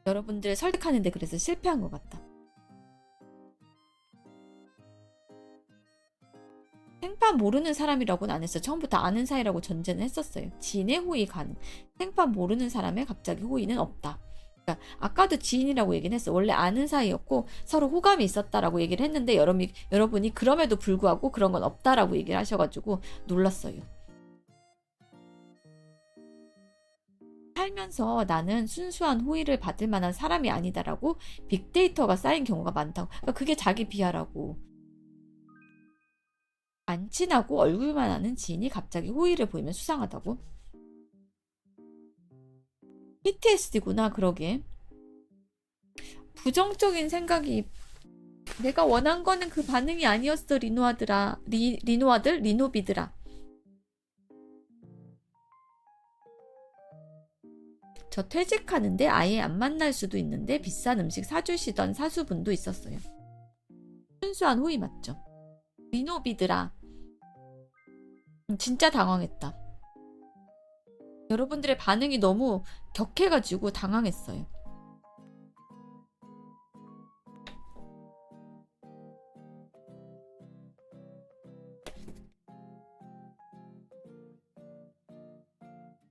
여러분들 설득하는데 그래서 실패한 것 같다. 생판 모르는 사람이라고는 안 했어요. 처음부터 아는 사이라고 전제는 했었어요. 지인의 호의 가능. 생판 모르는 사람의 갑자기 호의는 없다. 그러니까 아까도 지인이라고 얘기는 했어. 원래 아는 사이였고 서로 호감이 있었다라고 얘기를 했는데 여러분이 그럼에도 불구하고 그런 건 없다라고 얘기를 하셔가지고 놀랐어요. 살면서 나는 순수한 호의를 받을 만한 사람이 아니다라고 빅데이터가 쌓인 경우가 많다고. 그러니까 그게 자기 비하라고. 안 친하고 얼굴만 아는 지인이 갑자기 호의를 보이면 수상하다고? PTSD구나. 그러게. 부정적인 생각이 내가 원한 거는 그 반응이 아니었어. 리노아들아. 리노아들? 리노비들아. 저 퇴직하는데 아예 안 만날 수도 있는데 비싼 음식 사주시던 사수분도 있었어요. 순수한 호의 맞죠? 리노비들아. 진짜 당황했다. 여러분들의 반응이 너무 격해가지고 당황했어요.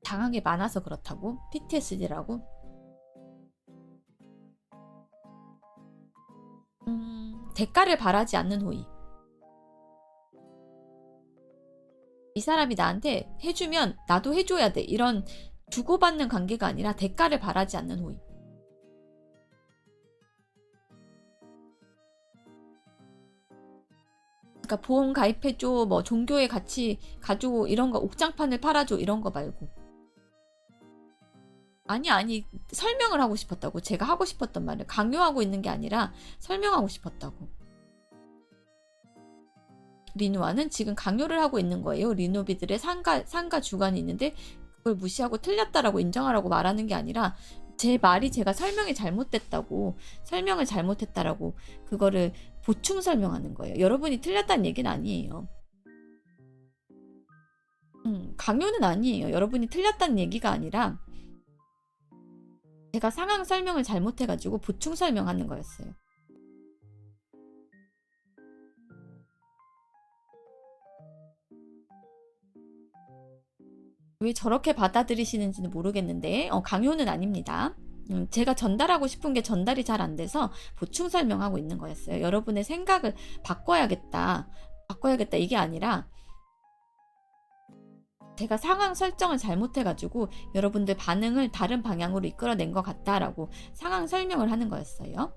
당한 게 많아서 그렇다고? PTSD라고? 대가를 바라지 않는 호의. 이 사람이 나한테 해주면 나도 해줘야 돼. 이런 주고받는 관계가 아니라 대가를 바라지 않는 호의. 그러니까 보험 가입해줘, 뭐 종교에 같이 가줘, 이런 거, 옥장판을 팔아줘, 이런 거 말고. 아니, 설명을 하고 싶었다고. 제가 하고 싶었던 말을 강요하고 있는 게 아니라 설명하고 싶었다고. 리노아는 지금 강요를 하고 있는 거예요. 리노비들의 상가 주관이 있는데 그걸 무시하고 틀렸다라고 인정하라고 말하는 게 아니라 제 말이 제가 설명이 잘못됐다고, 설명을 잘못했다라고 그거를 보충 설명하는 거예요. 여러분이 틀렸다는 얘기는 아니에요. 강요는 아니에요. 여러분이 틀렸다는 얘기가 아니라 제가 상황 설명을 잘못해가지고 보충 설명하는 거였어요. 왜 저렇게 받아들이시는지는 모르겠는데 강요는 아닙니다. 제가 전달하고 싶은 게 전달이 잘 안 돼서 보충 설명하고 있는 거였어요. 여러분의 생각을 바꿔야겠다. 바꿔야겠다 이게 아니라 제가 상황 설정을 잘못해가지고 여러분들 반응을 다른 방향으로 이끌어낸 것 같다라고 상황 설명을 하는 거였어요.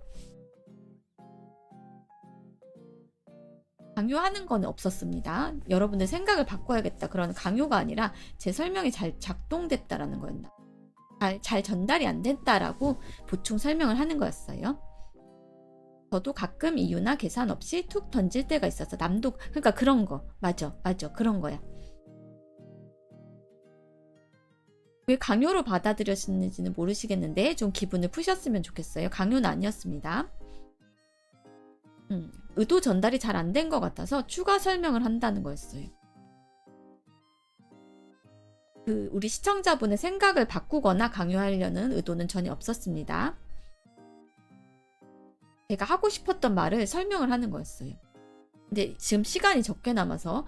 강요하는 건 없었습니다. 여러분들 생각을 바꿔야겠다. 그런 강요가 아니라 제 설명이 잘 작동됐다라는 거였나. 잘 전달이 안 됐다라고 보충 설명을 하는 거였어요. 저도 가끔 이유나 계산 없이 툭 던질 때가 있어서 남도 그러니까 그런 거 맞아 그런 거야. 왜 강요로 받아들였는지는 모르시겠는데 좀 기분을 푸셨으면 좋겠어요. 강요는 아니었습니다. 의도 전달이 잘 안 된 것 같아서 추가 설명을 한다는 거였어요. 우리 시청자분의 생각을 바꾸거나 강요하려는 의도는 전혀 없었습니다. 제가 하고 싶었던 말을 설명을 하는 거였어요. 근데 지금 시간이 적게 남아서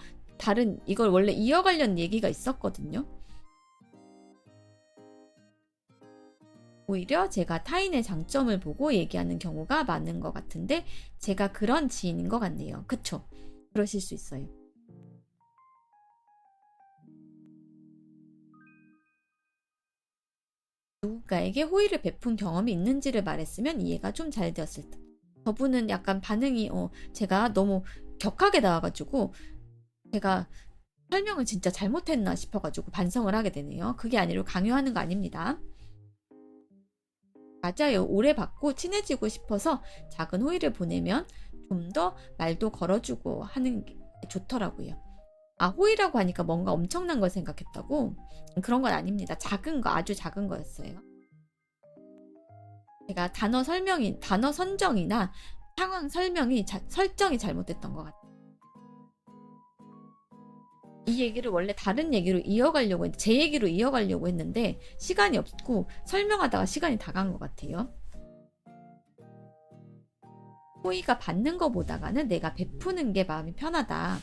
이걸 원래 이어가려는 얘기가 있었거든요. 오히려 제가 타인의 장점을 보고 얘기하는 경우가 많은 것 같은데 제가 그런 지인인 것 같네요. 그쵸? 그러실 수 있어요. 누군가에게 호의를 베푼 경험이 있는지를 말했으면 이해가 좀 잘 되었을 듯. 저분은 약간 반응이 제가 너무 격하게 나와가지고 제가 설명을 진짜 잘못했나 싶어가지고 반성을 하게 되네요. 그게 아니라 강요하는 거 아닙니다. 맞아요. 오래 받고 친해지고 싶어서 작은 호의를 보내면 좀 더 말도 걸어주고 하는 게 좋더라고요. 아, 호의라고 하니까 뭔가 엄청난 걸 생각했다고? 그런 건 아닙니다. 작은 거, 아주 작은 거였어요. 제가 단어 선정이나 상황 설정이 잘못됐던 것 같아요. 이 얘기를 원래 다른 얘기로 이어가려고 했는데 제 얘기로 이어가려고 했는데 시간이 없고 설명하다가 시간이 다 간 것 같아요. 호의가 받는 것보다는 내가 베푸는 게 마음이 편하다.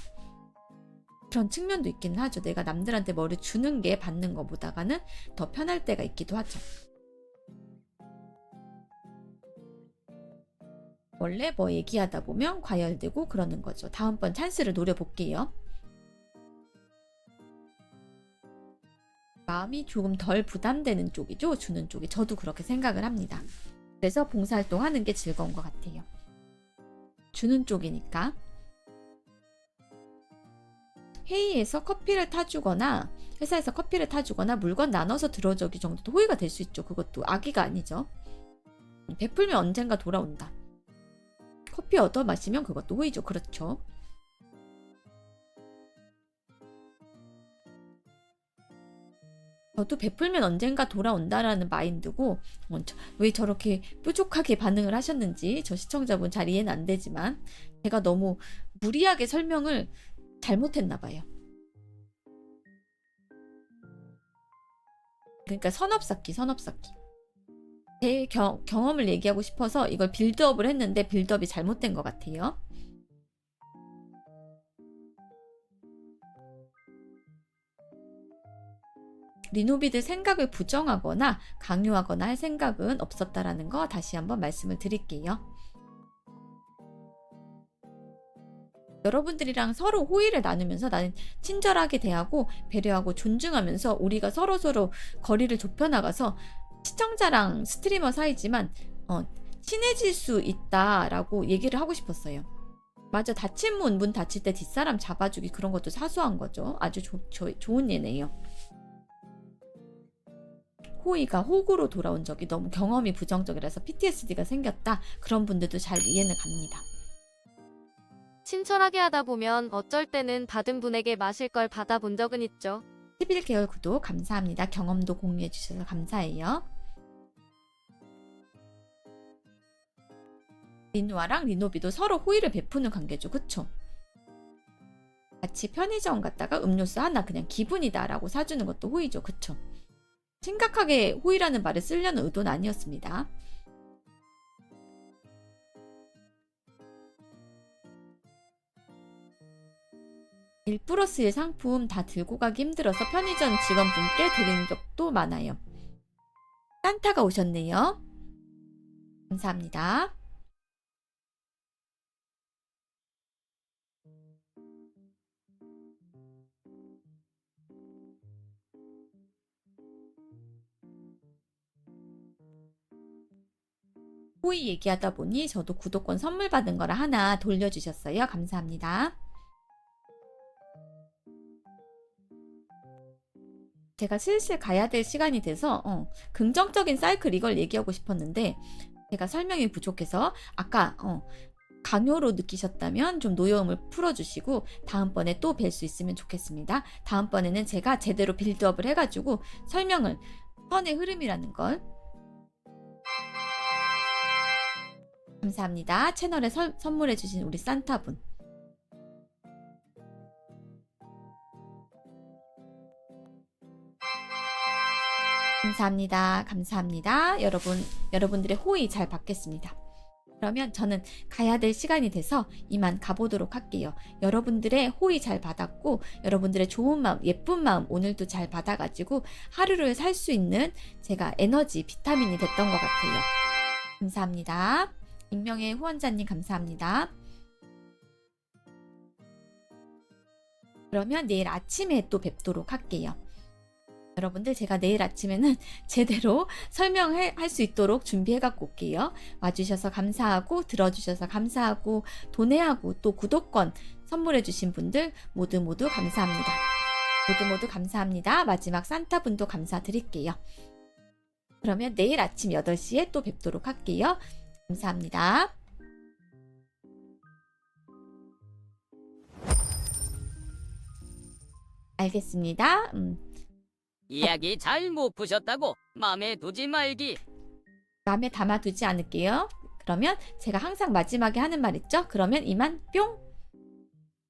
그런 측면도 있기는 하죠. 내가 남들한테 뭐를 주는 게 받는 것보다는 더 편할 때가 있기도 하죠. 원래 뭐 얘기하다 보면 과열되고 그러는 거죠. 다음번 찬스를 노려볼게요. 마음이 조금 덜 부담되는 쪽이죠. 주는 쪽이. 저도 그렇게 생각을 합니다. 그래서 봉사활동 하는 게 즐거운 것 같아요. 주는 쪽이니까. 회의에서 커피를 타주거나 회사에서 커피를 타주거나 물건 나눠서 들어주기 정도도 호의가 될 수 있죠. 그것도 악의가 아니죠. 베풀면 언젠가 돌아온다. 커피 얻어 마시면 그것도 호의죠. 그렇죠. 저도 베풀면 언젠가 돌아온다라는 마인드고 왜 저렇게 뾰족하게 반응을 하셨는지 저 시청자분 잘 이해는 안 되지만 제가 너무 무리하게 설명을 잘못했나 봐요. 그러니까 선업 쌓기. 제 경험을 얘기하고 싶어서 이걸 빌드업을 했는데 빌드업이 잘못된 것 같아요. 리노비들 생각을 부정하거나 강요하거나 할 생각은 없었다라는 거 다시 한번 말씀을 드릴게요. 여러분들이랑 서로 호의를 나누면서 나는 친절하게 대하고 배려하고 존중하면서 우리가 서로서로 거리를 좁혀나가서 시청자랑 스트리머 사이지만 친해질 수 있다라고 얘기를 하고 싶었어요. 맞아. 닫힌 문 닫힐 때 뒷사람 잡아주기 그런 것도 사소한 거죠. 아주 좋은 예네요. 호의가 호구로 돌아온 적이 너무 경험이 부정적이라서 PTSD가 생겼다. 그런 분들도 잘 이해는 갑니다. 친절하게 하다 보면 어쩔 때는 받은 분에게 마실 걸 받아본 적은 있죠. 11개월 구독 감사합니다. 경험도 공유해 주셔서 감사해요. 리누아랑 리노비도 서로 호의를 베푸는 관계죠. 그쵸? 같이 편의점 갔다가 음료수 하나 그냥 기분이다 라고 사주는 것도 호의죠. 그쵸? 심각하게 호의라는 말을 쓰려는 의도는 아니었습니다. 1+1 상품 다 들고 가기 힘들어서 편의점 직원분께 드린 적도 많아요. 산타가 오셨네요. 감사합니다. 호의 얘기하다 보니 저도 구독권 선물 받은 거라 하나 돌려주셨어요. 감사합니다. 제가 슬슬 가야 될 시간이 돼서 긍정적인 사이클 이걸 얘기하고 싶었는데 제가 설명이 부족해서 아까 강요로 느끼셨다면 좀 노여움을 풀어주시고 다음번에 또 뵐 수 있으면 좋겠습니다. 다음번에는 제가 제대로 빌드업을 해가지고 설명을 선의 흐름이라는 걸 감사합니다. 채널에 선물해주신 우리 산타분 감사합니다. 감사합니다. 여러분들의 호의 잘 받겠습니다. 그러면 저는 가야 될 시간이 돼서 이만 가보도록 할게요. 여러분들의 호의 잘 받았고 여러분들의 좋은 마음, 예쁜 마음 오늘도 잘 받아가지고 하루를 살 수 있는 제가 에너지, 비타민이 됐던 것 같아요. 감사합니다. 익명의 후원자님 감사합니다. 그러면 내일 아침에 또 뵙도록 할게요. 여러분들 제가 내일 아침에는 제대로 설명할 수 있도록 준비해 갖고 올게요. 와주셔서 감사하고 들어주셔서 감사하고 도네하고 또 구독권 선물해 주신 분들 모두 감사합니다. 모두 감사합니다. 마지막 산타분도 감사드릴게요. 그러면 내일 아침 8시에 또 뵙도록 할게요. 감사합니다. 알겠습니다. 이야기 잘 못 푸셨다고 마음에 두지 말기. 마음에 담아두지 않을게요. 그러면 제가 항상 마지막에 하는 말 있죠? 그러면 이만 뿅!